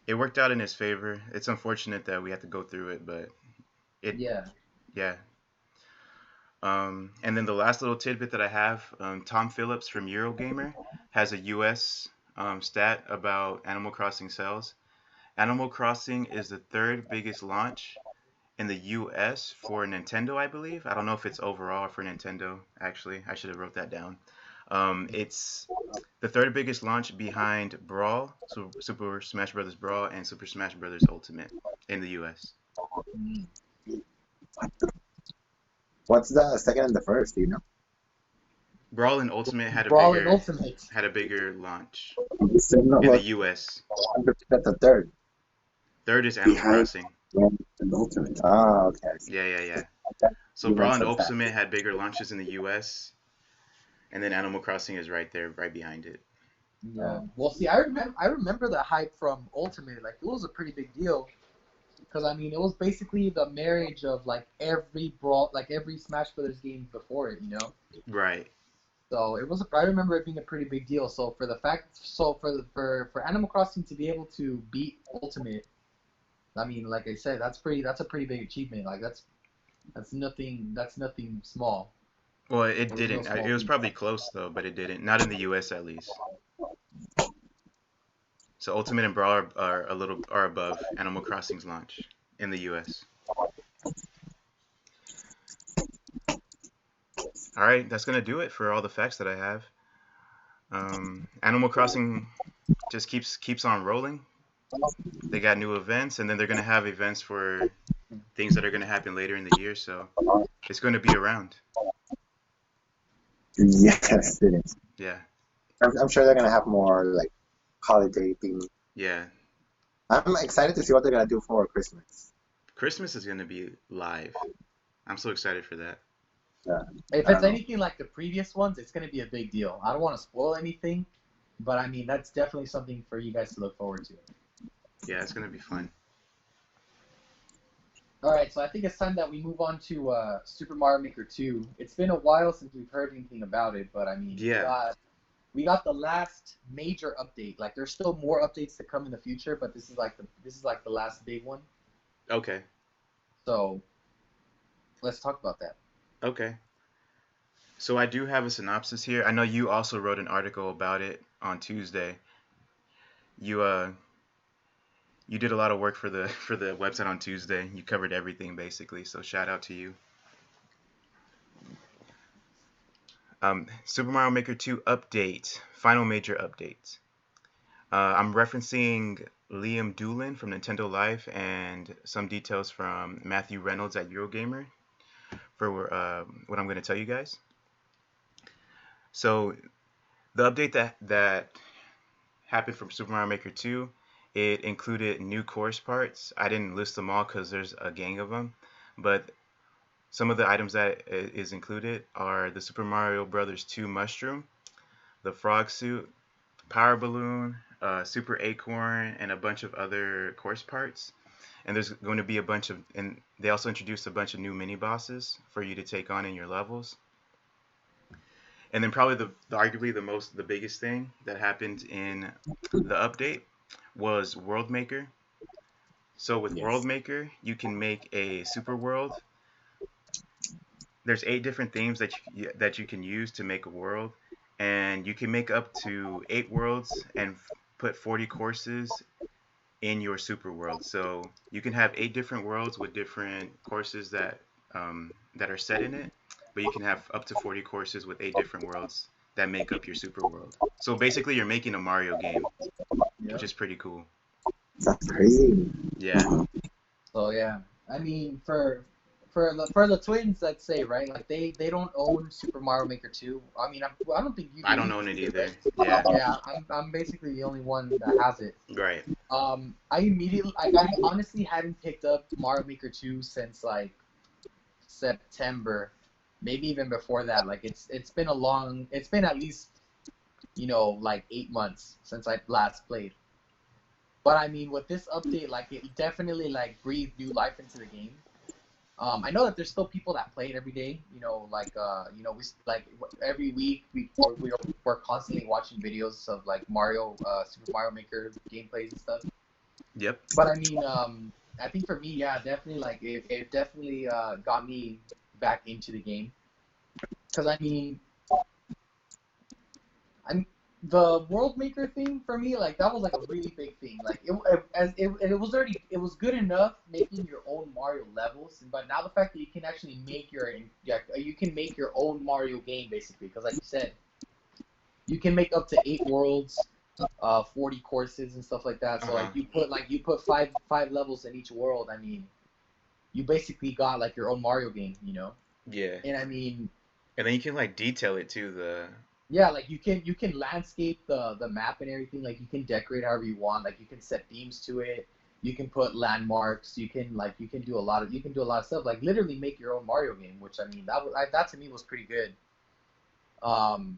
it worked out in his favor. It's unfortunate that we had to go through it, but it, yeah. yeah. And then the last little tidbit that I have, Tom Phillips from Eurogamer has a US stat about Animal Crossing sales. Animal Crossing is the third biggest launch in the US for Nintendo, I believe. I don't know if it's overall or for Nintendo, actually. I should have wrote that down. It's the third biggest launch behind Brawl, so Super Smash Bros. Brawl, and Super Smash Bros. Ultimate in the US. Mm. what's the second and the first? Do you know? Brawl and Ultimate Brawl and Ultimate. had a bigger launch You still know in the what US. 100% the third Third is Animal behind Crossing. the ultimate. Ah, okay. I see. Yeah, yeah, yeah. So You Brawl went and so fast. Ultimate had bigger launches in the US, and then Animal Crossing is right there, right behind it. Yeah. Well, see, I remember the hype from Ultimate. Like, it was a pretty big deal because I mean, it was basically the marriage of like every brawl, like every Smash Brothers game before it. Right. So it was. I remember it being a pretty big deal. So for Animal Crossing to be able to beat Ultimate, I mean, like I said, That's a pretty big achievement. Like that's nothing. That's nothing small. Well, it Those are no didn't. small It was feats. probably close though, but it didn't. Not in the US at least. So Ultimate and Brawl are above Animal Crossing's launch in the US. All right, that's gonna do it for all the facts that I have. Animal Crossing just keeps on rolling. They got new events, and then they're gonna have events for things that are gonna happen later in the year. So it's gonna be around. Yes, it is. Yeah, I'm sure they're gonna have more like holiday theme. yeah. I'm excited to see what they're gonna do for Christmas. Christmas is gonna be live. I'm so excited for that. Yeah, If I it's don't know. anything like the previous ones, it's gonna be a big deal. I don't want to spoil anything, but I mean that's definitely something for you guys to look forward to. Yeah, it's gonna be fun. All right, so I think it's time that we move on to Super Mario Maker 2. It's been a while since we've heard anything about it, but I mean Yeah. we got the last major update. Like there's still more updates to come in the future, but this is like the last big one. Okay. So let's talk about that. Okay. So I do have a synopsis here. I know you also wrote an article about it on Tuesday. You you did a lot of work for the for the website on Tuesday. You covered everything basically. So shout out to you. Super Mario Maker 2 update, final major update. I'm referencing Liam Doolin from Nintendo Life and some details from Matthew Reynolds at Eurogamer for what I'm going to tell you guys. So the update that happened from Super Mario Maker 2, it included new course parts. I didn't list them all because there's a gang of them, but some of the items that is included are the Super Mario Brothers 2 mushroom, the frog suit, power balloon, super acorn, and a bunch of other course parts. And there's going to be and they also introduced a bunch of new mini bosses for you to take on in your levels. And then probably arguably the biggest thing that happened in the update was World Maker. So with World Yes. Maker, you can make a super world. There's 8 different themes that you can use to make a world, and you can make up to 8 worlds and put 40 courses in your super world. So you can have 8 different worlds with different courses that are set in it, but you can have up to 40 courses with 8 different worlds that make up your super world. So basically, you're making a Mario game, which Yep. is pretty cool. That's crazy. Yeah, So yeah, I mean for the twins, let's say, right? Like they don't own Super Mario Maker 2. I mean, I don't think you I do don't either, own it do you, either. right? Yeah, Yeah, I'm basically the only one that has it. right. I honestly hadn't picked up Mario Maker 2 since like September, maybe even before that. Like it's been at least like 8 months since I last played. But I mean, with this update, like it definitely like breathed new life into the game. I know that there's still people that play it every day. We like every week we're constantly watching videos of like Super Mario Maker gameplays and stuff. Yep. But I mean, I think for me, yeah, definitely like it definitely got me back into the game. Because I mean, the World Maker thing for me, like that was like a really big thing. Like it was good enough making your own Mario levels, but now the fact that you can actually you can make your own Mario game basically, because like you said, you can make up to 8 worlds, 40 courses and stuff like that. So you put five levels in each world. I mean, you basically got like your own Mario game, Yeah. And I mean, And then you can like detail it too. yeah, like you can landscape the map and everything. Like you can decorate however you want. Like you can set themes to it. You can put landmarks. You can do a lot of stuff. Like literally make your own Mario game. Which I mean that to me was pretty good. And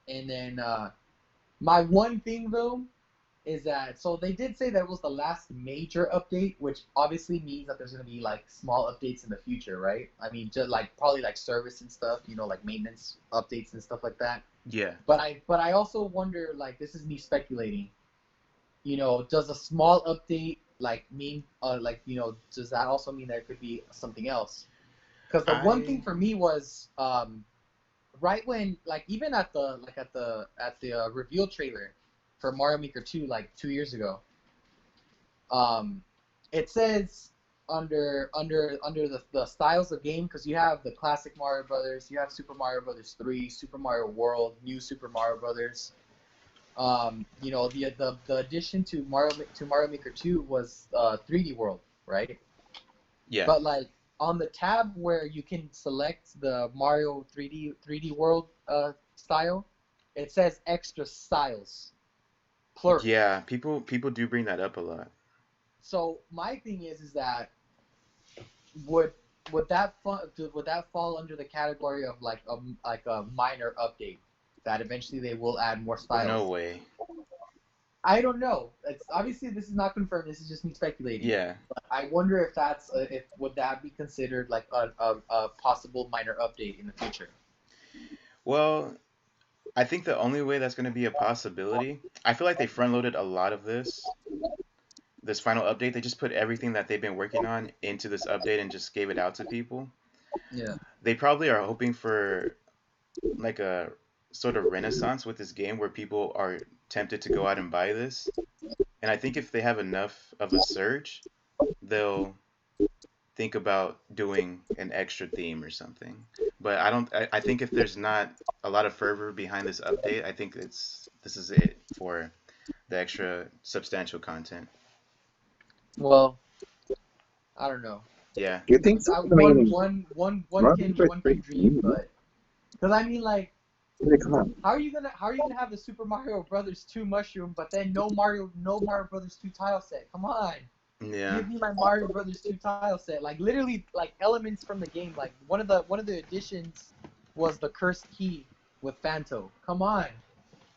then my one thing though is that so they did say that it was the last major update, which obviously means that there's gonna be like small updates in the future, right? I mean, just like probably like service and stuff, like maintenance updates and stuff like that. Yeah. But I also wonder, like, this is me speculating. Does a small update like mean does that also mean there could be something else? Because the one thing I for me was right when like even at the reveal trailer for Mario Maker 2 like 2 years ago, it says under the styles of game, because you have the classic Mario Brothers, you have Super Mario Brothers 3, Super Mario World, New Super Mario Brothers. The addition to Mario Maker 2 was 3D World, right? yeah. But like on the tab where you can select the Mario 3D World style, it says extra styles, plural. Yeah, people do bring that up a lot. So my thing is that would would that fall under the category of like a minor update that eventually they will add more No styles? way. I don't know. It's obviously this is not confirmed. This is just me speculating. Yeah. But I wonder if would that be considered like a possible minor update in the future? Well, I think the only way that's going to be a possibility, I feel like they front loaded a lot of this final update. They just put everything that they've been working on into this update and just gave it out to people. Yeah. They probably are hoping for like a sort of renaissance with this game where people are tempted to go out and buy this. And I think if they have enough of a surge, they'll think about doing an extra theme or something. But I think if there's not a lot of fervor behind this update, I think this is it for the extra substantial content. Well, I don't know. Yeah. Do you think so? One can dream, but because I mean, like, Come on. how are you gonna have the Super Mario Brothers 2 mushroom, but then no Mario Brothers 2 tile set? Come on, Yeah. give me my Mario Brothers 2 tile set. Like literally, like elements from the game. Like one of the additions was the cursed key with Phanto. Come on,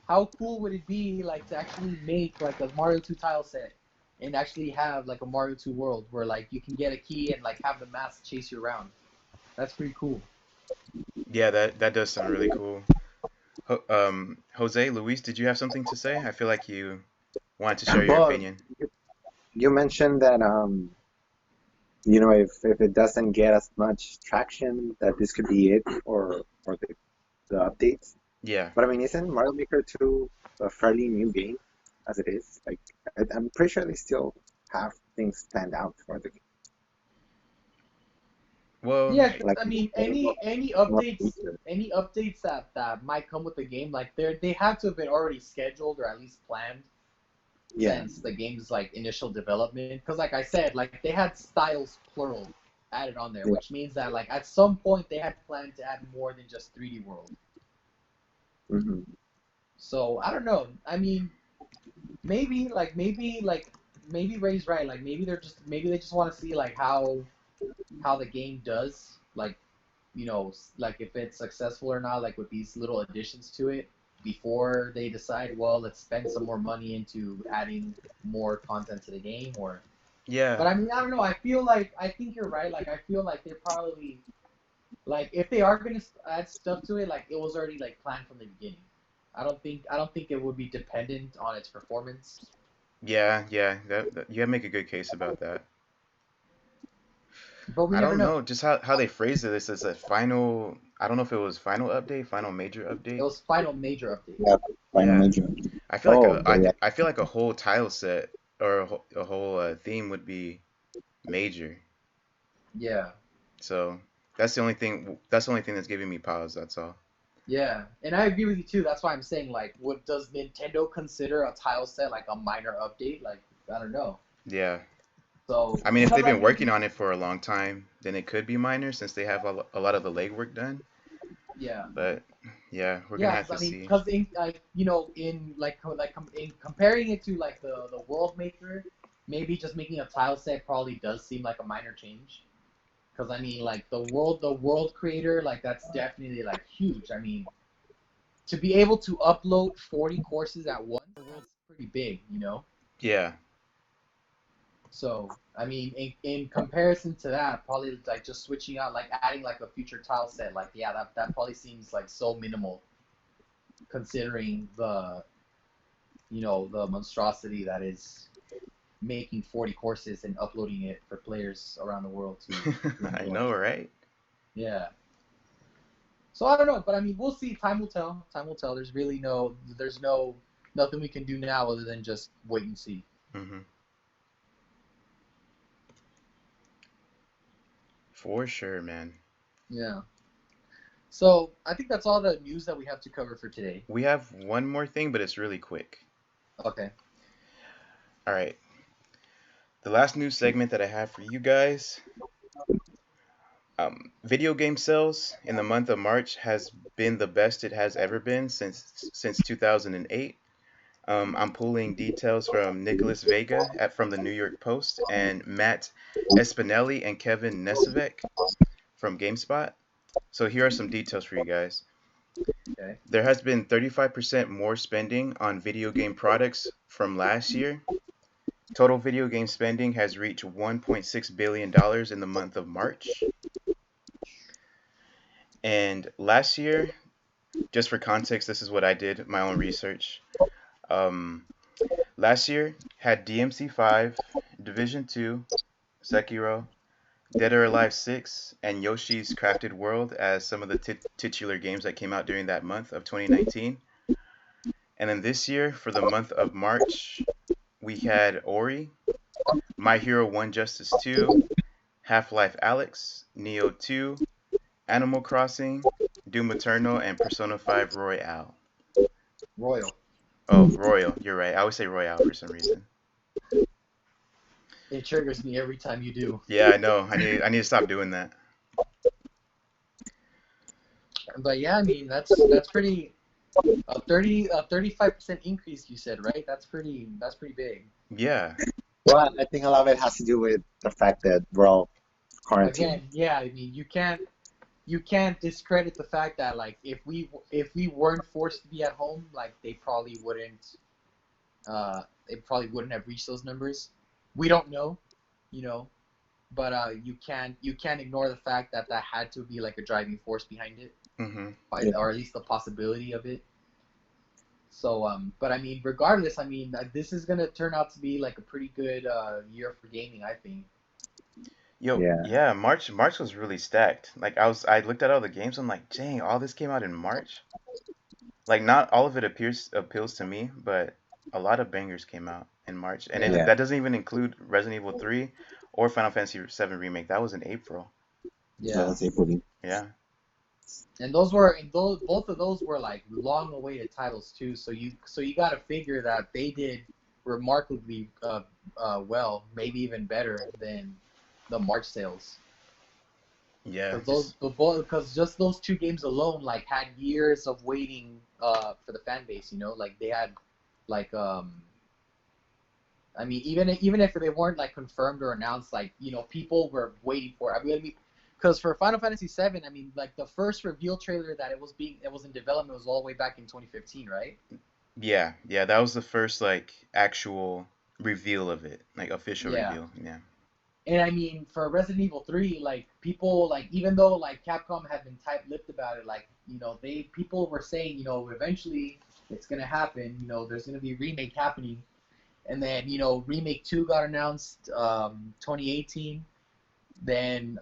how cool would it be like to actually make like a Mario 2 tile set and actually have like a Mario 2 world where like you can get a key and like have the mask chase you around? That's pretty cool. Yeah, that does sound really cool. Jose, Luis, did you have something to say? I feel like you wanted to share your Well, opinion. you mentioned that if it doesn't get as much traction, that this could be it for the updates. Yeah. But I mean, isn't Mario Maker 2 a fairly new game as it is? Like, I'm pretty sure they still have things planned out for the game. Well, Yeah, 'cause, Like, I mean, I don't know, any more updates, features. that might come with the game, like they have to have been already scheduled or at least planned Yeah, since the game's like initial development. Because like I said, like they had styles plural added on there, yeah. which means that like at some point they had planned to add more than just 3D World. Hmm. So I don't know. I mean, maybe Ray's right. Like maybe they just want to see like how the game does, like like if it's successful or not, like with these little additions to it before they decide, well, let's spend some more money into adding more content to the game. Or yeah. but I mean, I don't know. I think you're right. Like I feel like they're probably like if they are gonna add stuff to it, like it was already like planned from the beginning. I don't think it would be dependent on its performance. Yeah. You make a good case about that. But we I never don't know. know, just how they phrased it. This is a final. I don't know if it was final update, final major It update. was final major update. Yeah, Final Yeah, Major. I feel like Oh, yeah. I feel like a whole tile set or a whole theme would be major. Yeah. So that's the only thing. That's the only thing that's giving me pause. That's all. Yeah, and I agree with you too. That's why I'm saying, like, what does Nintendo consider a tile set like a minor update? Like, I don't know. Yeah. So, I mean, if because they've I been working mean, on it for a long time, then it could be minor since they have a lot of the legwork done. yeah, But yeah, we're gonna yeah, have because to I mean, see. because in like in in comparing it to like the World Maker, maybe just making a tile set probably does seem like a minor change. Because I mean, like the world creator, like that's definitely like huge. I mean, to be able to upload 40 courses at once, that's pretty big. Yeah. So, I mean, in comparison to that, probably like just switching out, like adding like a future tile set, like yeah, that probably seems like so minimal considering the monstrosity that is making 40 courses and uploading it for players around the world to I enjoy. know, right? Yeah. So I don't know, but I mean, we'll see. Time will tell. Time will tell. There's nothing we can do now other than just wait and see. Hmm. For sure, man. Yeah. So I think that's all the news that we have to cover for today. We have one more thing, but it's really quick. Okay. All right. The last news segment that I have for you guys. Video game sales in the month of March has been the best it has ever been since 2008. I'm pulling details from Nicholas Vega from the New York Post and Matt Espinelli and Kevin Nesevec from GameSpot. So here are some details for you guys. Okay. There has been 35% more spending on video game products from last year. Total video game spending has reached $1.6 billion in the month of March. And last year, just for context, this is what I did, my own research. Um, Last year had DMC5, Division 2, Sekiro, Dead or Alive 6, and Yoshi's Crafted World as some of the titular games that came out during that month of 2019. And then this year, for the month of March, we had Ori, My Hero 1 Justice 2, Half-Life Alyx, Neo 2, Animal Crossing, Doom Eternal, and Persona 5 Royale. Royal. Oh, Royal, you're right. I always say Royale for some reason. It triggers me every time you do. Yeah, I know. I need to stop doing that. But yeah, I mean that's pretty a 35% increase you said, right? That's pretty big. Yeah. Well, I think a lot of it has to do with the fact that we're all quarantined. Again, yeah, I mean you can't discredit the fact that like if we weren't forced to be at home, like they probably wouldn't have reached those numbers. We don't know, you know, but you can't ignore the fact that that had to be like a driving force behind it, Mhm. Yeah. or at least the possibility of it. So but I mean, regardless, I mean, this is gonna turn out to be like a pretty good year for gaming, I think. Yo, Yeah. yeah, March was really stacked. Like I looked at all the games. I'm like, dang, all this came out in March. Like not all of it appeals to me, but a lot of bangers came out in March, and Yeah. Yeah. that doesn't even include Resident Evil 3 or Final Fantasy VII Remake. That was in April. That Yeah. was April. Yeah, And those both of those were like long awaited titles too. So you got to figure that they did remarkably well, maybe even better than the March sales. yeah, Because just those two games alone like had years of waiting for the fan base. Like they had like I mean, even if they weren't like confirmed or announced, like people were waiting for it. I mean, because for Final Fantasy VII, I mean, like the first reveal trailer that it was in development was all the way back in 2015, right? yeah. That was the first like actual reveal of it, like official Yeah. reveal. Yeah, And I mean, for Resident Evil 3, like people like even though like Capcom had been tight-lipped about it, like people were saying eventually it's gonna happen. There's gonna be a remake happening, and then Remake 2 got announced 2018. Then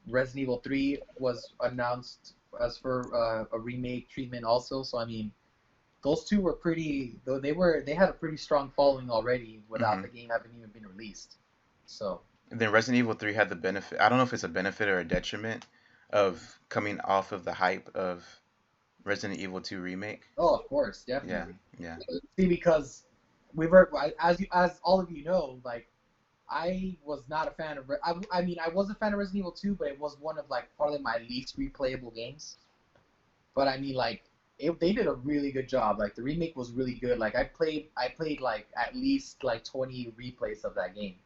Resident Evil 3 was announced as for a remake treatment also. So I mean, those two were pretty. Though they had a pretty strong following already without hmm the game having even been released. So And then Resident Evil 3 had the benefit. I don't know if it's a benefit or a detriment of coming off of the hype of Resident Evil 2 remake. oh, of course, Yeah, definitely. yeah, See, because we've heard, as all of you know, like I was not a fan of. I mean, I was a fan of Resident Evil 2, but it was one of like probably my least replayable games. But I mean, like they did a really good job. Like the remake was really good. Like I played like at least like 20 replays of that game,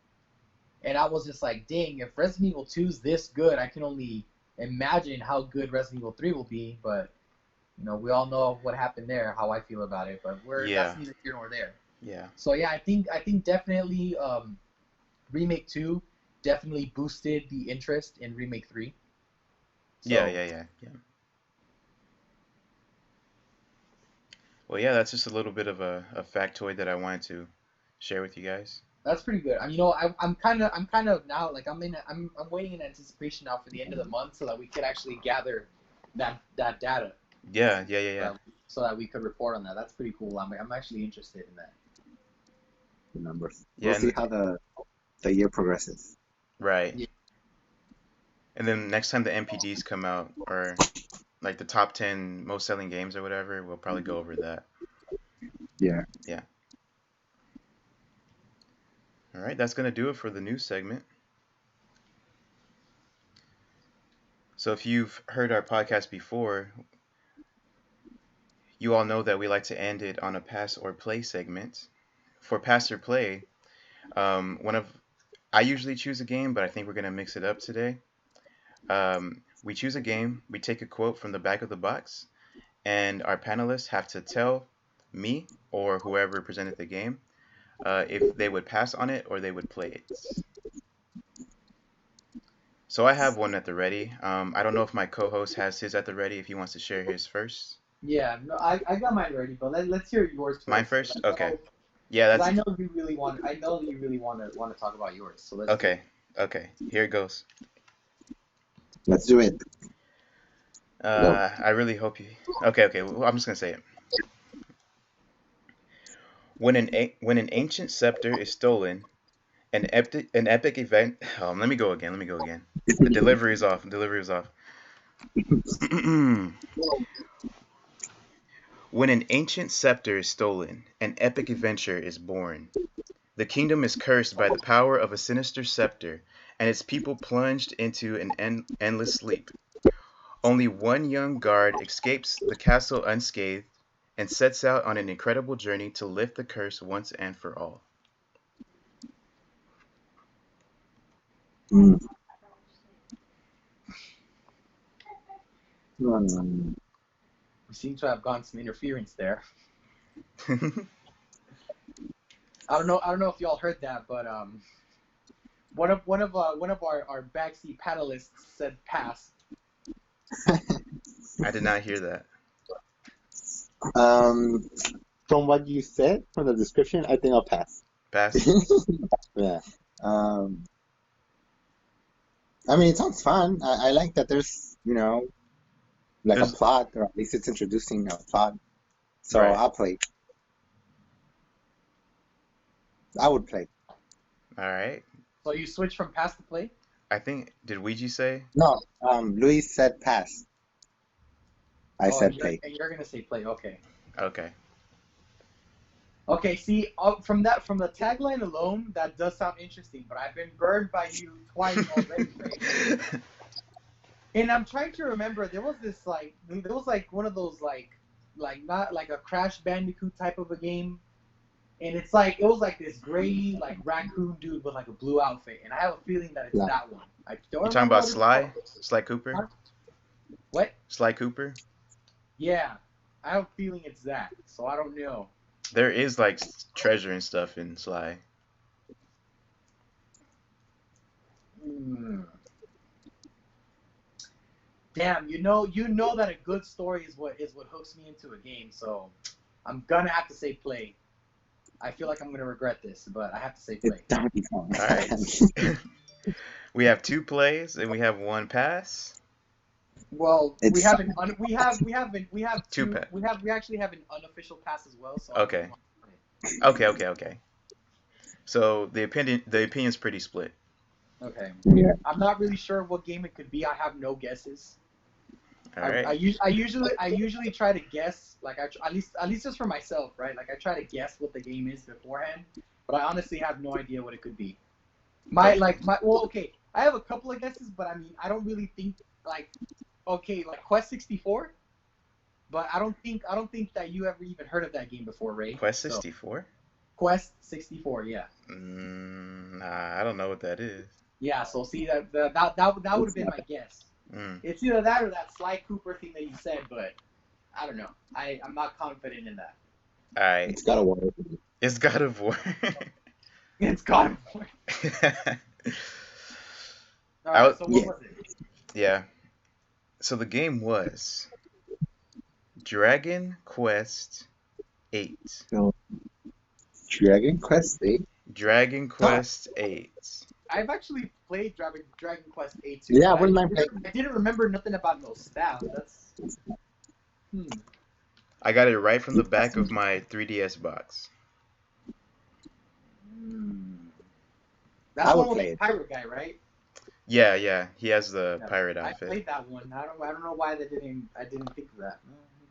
and I was just like, dang, if Resident Evil 2 is this good, I can only imagine how good Resident Evil 3 will be. But we all know what happened there, how I feel about it. But that's yeah, neither here nor there. yeah, So yeah, I think definitely remake 2 definitely boosted the interest in remake 3. yeah, So yeah, yeah, yeah. Well, yeah, that's just a little bit of a factoid that I wanted to share with you guys. that's pretty good. I mean, I'm kind of now like I'm waiting in anticipation now for the end of the month so that we could actually gather that data Yeah, yeah, yeah, yeah. so that we could report on that. That's pretty cool. I'm actually interested in that. The numbers. Yeah, We'll see how the year progresses. right. Yeah. And then next time the MPDs come out, or like the top 10 most selling games or whatever, we'll probably go over that. Yeah. Yeah. All right, that's going to do it for the news segment. So if you've heard our podcast before, you all know that we like to end it on a pass or play segment. For pass or play, one of I usually choose a game, but I think we're going to mix it up today. We choose a game, we take a quote from the back of the box, and our panelists have to tell me or whoever presented the game if they would pass on it or they would play it. So I have one at the ready. I don't know if my co-host has his at the ready, if he wants to share his first. Yeah, no, I got mine ready, but let's hear yours first. Mine first? 'Cause I Okay. know, Yeah, 'cause I that's know you really want. I know that you really want to talk about yours. So let's do okay. Okay, here it goes. Let's do it. Go. I really hope you. Okay. Well, I'm just gonna say it. When an ancient scepter is stolen, an epic event. Let me go again. The delivery is off. Delivery is off. When an ancient scepter is stolen, an epic adventure is born. The kingdom is cursed by the power of a sinister scepter, and its people plunged into an endless sleep. Only one young guard escapes the castle unscathed and sets out on an incredible journey to lift the curse once and for all. Mm. We seem to have gotten some interference there. I don't know if y'all heard that, but one of our backseat panelists said pass. I did not hear that. Um, from what you said, from the description, I think I'll pass. Pass. Yeah. Um, I mean, it sounds fun. I like that there's, like a There's plot, or at least it's introducing a plot. So right. I'll play. I would play. All right. So you switch from pass to play? I think did Ouija say? No, Luis said pass. I Oh, said play. and you're gonna say play. Okay. Okay. Okay. See, from the tagline alone, that does sound interesting. But I've been burned by you twice already, Ray. And I'm trying to remember. There was one of those not like a Crash Bandicoot type of a game. And it was like this gray like raccoon dude with like a blue outfit, and I have a feeling that it's Yeah. that one. I don't You talking remember about what it's Sly? called. Sly Cooper? Huh? What? Sly Cooper? Yeah, I have a feeling it's that. So I don't know. There is like treasure and stuff in Sly. Hmm. Damn, you know that a good story is what hooks me into a game. So I'm gonna have to say play. I feel like I'm gonna regret this, but I have to say play. It's gonna be fun. All right. We have 2 plays and we have 1 pass. Well, It's- we have Two two. pass. We actually have an unofficial pass as well. So Okay. Okay. So the opinion's pretty split. Okay. Yeah. I'm not really sure what game it could be. I have no guesses. All right. I usually try to guess, like at least just for myself, right? Like I try to guess what the game is beforehand, but I honestly have no idea what it could be. Okay, I have a couple of guesses, but I mean I don't really think like Quest 64, but I don't think that you ever even heard of that game before, Ray. Quest So, 64? Quest 64, yeah. Nah, I don't know what that is. Yeah, so see that would have been my guess. Mm. It's either that or that Sly Cooper thing that you said, but I don't know. I'm not confident in that. All right. It's gotta work. It's God of War. It's God of War. All I right, was- so what was it? Yeah. So the game was Dragon Quest 8. Dragon Quest 8? Dragon Quest 8. I've actually played Dragon Quest 8 too. Yeah, but wouldn't I mind playing. I didn't remember nothing about no staff. That's I got it right from the back of my 3DS box. That's I would one with play the it. pirate guy, right? Yeah. He has the Yeah, pirate I outfit. played that one. I don't know why I didn't think of that.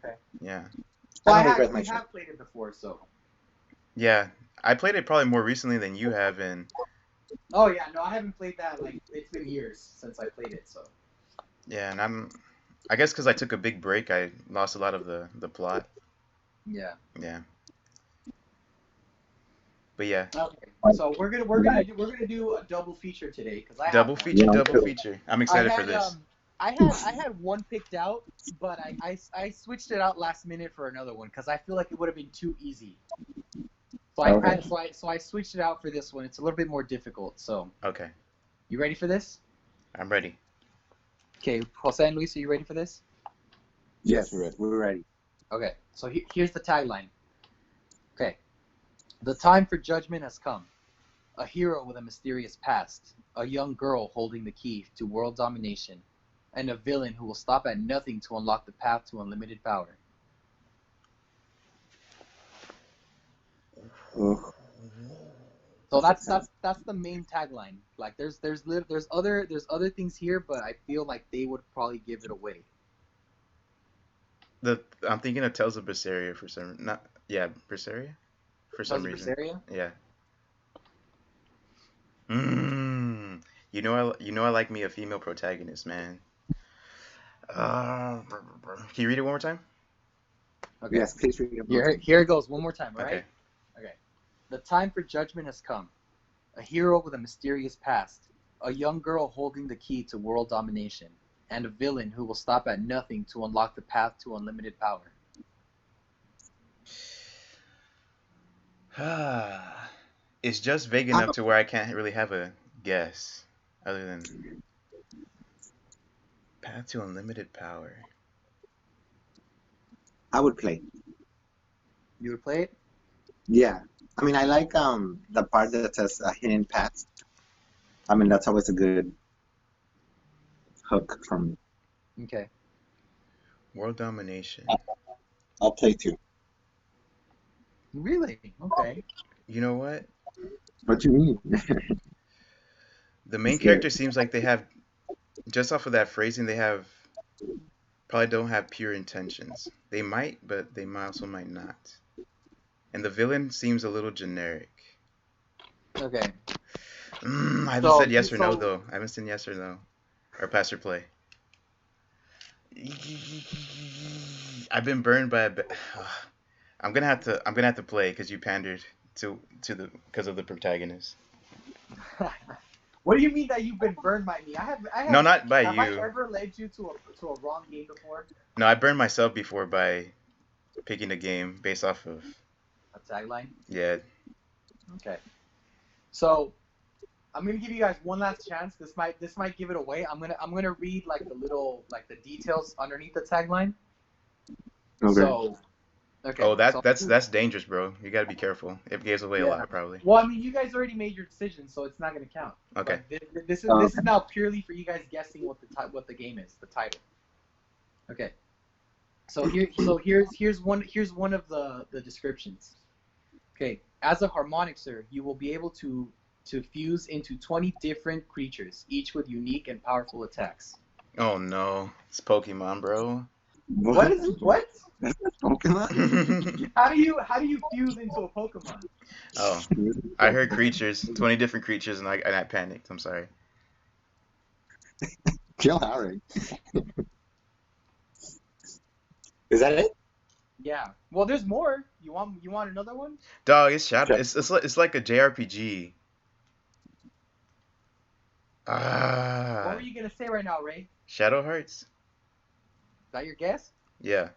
Okay. Yeah. Well, I don't I regret my actually choice. have played it before, so. Yeah. I played it probably more recently than you have, and Oh yeah, no, I haven't played that. Like it's been years since I played it, so. yeah, and I guess because I took a big break, I lost a lot of the plot. Yeah. Yeah. But yeah, Okay. So we're gonna do a double feature today because I double have one. feature, Yeah, double cool. feature. I'm excited for this. I had one picked out, but I switched it out last minute for another one because I feel like it would have been too easy. So I switched it out for this one. It's a little bit more difficult. So Okay, you ready for this? I'm ready. Okay, Jose and Luis, are you ready for this? Yes, we're ready. Okay, so here's the tagline. Okay. The time for judgment has come. A hero with a mysterious past, a young girl holding the key to world domination, and a villain who will stop at nothing to unlock the path to unlimited power. Ugh. So that's the main tagline. Like there's other things here, but I feel like they would probably give it away. I'm thinking of Tales of Berseria for some Berseria for some Tales of reason. Berseria? Yeah. You know I like me a female protagonist, man. Can you read it one more time? Okay. Yes, please read it. Here it goes one more time, all Okay. right? Okay. The time for judgment has come. A hero with a mysterious past, a young girl holding the key to world domination, and a villain who will stop at nothing to unlock the path to unlimited power. It's just vague enough to where I can't really have a guess other than path to unlimited power. I would play. You would play it? Yeah. I mean, I like the part that says hidden paths. I mean, that's always a good hook from me. Okay. World domination. I'll play too. Really? Okay. You know what? What do you mean? The main It's good. character seems like they have, just off of that phrasing, they have probably don't have pure intentions. They might, but they might also might not. And the villain seems a little generic. Okay. I haven't So said yes or no though. I haven't said yes or no, or pass or play. I've been burned by a. I'm gonna have to play because you pandered to the because of the protagonist. What do you mean that you've been burned by me? No, not by Have I you. ever led you to a wrong game before? No, I burned myself before by picking a game based off of A tagline? yeah. Okay. So I'm gonna give you guys one last chance. This might give it away. I'm gonna read like the details underneath the tagline. Okay. So okay. Oh, So, that's dangerous, bro. You gotta be careful. It gives away a yeah. lot, probably. Well, I mean, you guys already made your decision, so it's not gonna count. Okay. But this is now purely for you guys guessing what the game is, the title. Okay. So here's one of the descriptions. Okay. As a harmonixer, you will be able to fuse into 20 different creatures, each with unique and powerful attacks. Oh no, it's Pokemon, bro. What is it? What? Pokemon? How do you fuse into a Pokemon? Oh, I heard creatures, 20 different creatures, and I panicked. I'm sorry. Kill Harry. Is that it? Yeah. Well, there's more. You want another one? Dog, it's Shadow. Sure. It's like a JRPG. What Ah, were you gonna say right now, Ray? Is Shadow Hearts. that your guess? Yeah.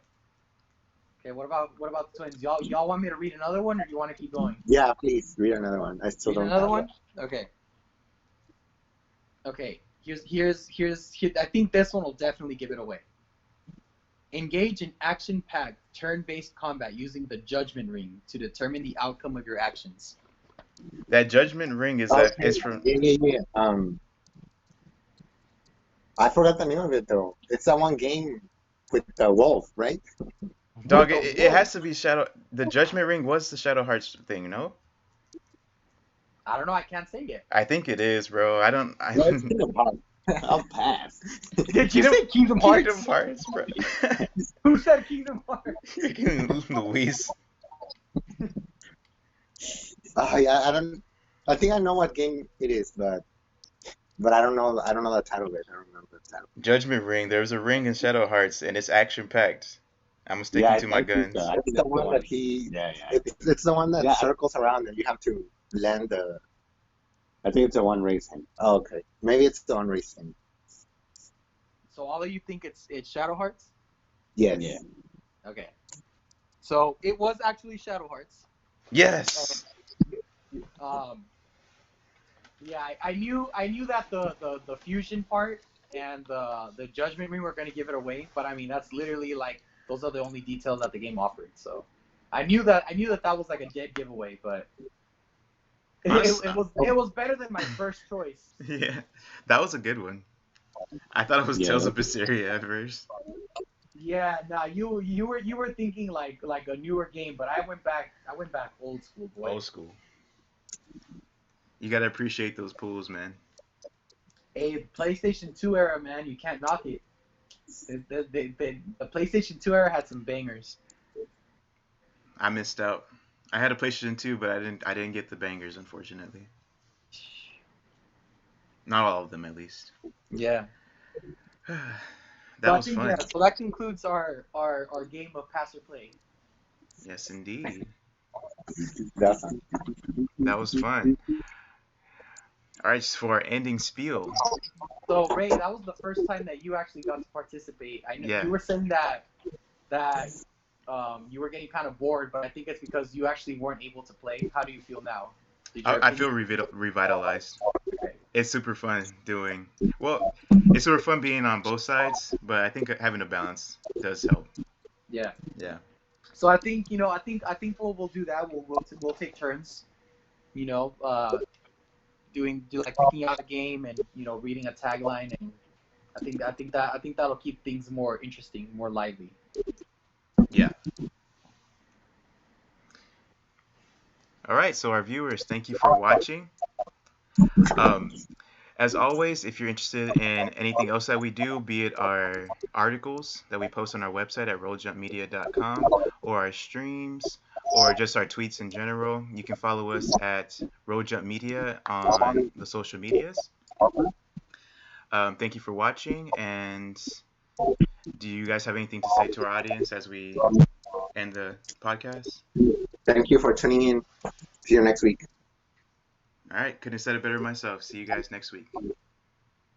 Okay. What about the twins? Y'all want me to read another one, or do you want to keep going? Yeah, please read another one. I still Read don't another have one. Okay. Okay. Here's. I think this one will definitely give it away. Engage in action-packed, turn-based combat using the Judgment Ring to determine the outcome of your actions. That Judgment Ring is it. is from. Yeah. I forgot the name of it though. It's that one game with the wolf, right? Dog, What the it has wolf? to be Shadow. The Judgment Ring was the Shadow Hearts thing, no? I don't know. I can't say yet. I think it is, bro. I don't. No, it's Kingdom Hearts. I'll pass. Did you say Kingdom Hearts? Kingdom Hearts, bro. Who said Kingdom Hearts? Freaking Luis. Yeah, I don't. I think I know what game it is, but I don't know. I don't know the title of it. I don't remember the title. Judgment Ring. There's a ring in Shadow Hearts, and it's action packed. I'm sticking Yeah, to my guns. I It's think the that's one that he. Yeah. It's the one that Yeah. circles around and you have to land the. I think it's the one racing. Oh, okay. Maybe it's the one racing. So all of you think it's Shadow Hearts? Yes. Yeah. Okay. So it was actually Shadow Hearts. Yes. Yeah, I knew that the fusion part and the Judgment Ring were going to give it away, but I mean that's literally like those are the only details that the game offered. So I knew that was like a dead giveaway, but it was better than my first choice. Yeah, that was a good one. I thought it was Yeah, Tales that- of Berseria at first. Yeah, nah, you were thinking like a newer game, but I went back old school, boy. Old school. You gotta appreciate those pools, man. Hey, PlayStation 2 era, man, you can't knock it. The PlayStation 2 era had some bangers. I missed out. I had a PlayStation 2, but I didn't get the bangers, unfortunately. Not all of them, at least. Yeah. That was fun. Yeah, so that concludes our game of pass or play. Yes, indeed. That's That was fun. All right, for our ending spiel. So Ray, that was the first time that you actually got to participate. I know Yeah. you were saying that you were getting kind of bored, but I think it's because you actually weren't able to play. How do you feel now? I feel revitalized. Okay. It's super fun doing. Well, it's super fun being on both sides, but I think having a balance does help. Yeah. Yeah. So I think we'll do that. We'll take turns. You know, like picking out a game and reading a tagline, and I think that'll keep things more interesting, more lively. Yeah. All right, so our viewers, thank you for watching. As always, if you're interested in anything else that we do, be it our articles that we post on our website at rolljumpmedia.com, or our streams, or just our tweets in general, you can follow us at rolljumpmedia on the social medias. Thank you for watching, and do you guys have anything to say to our audience as we end the podcast? Thank you for tuning in. See you next week. All right, couldn't have said it better myself. See you guys next week.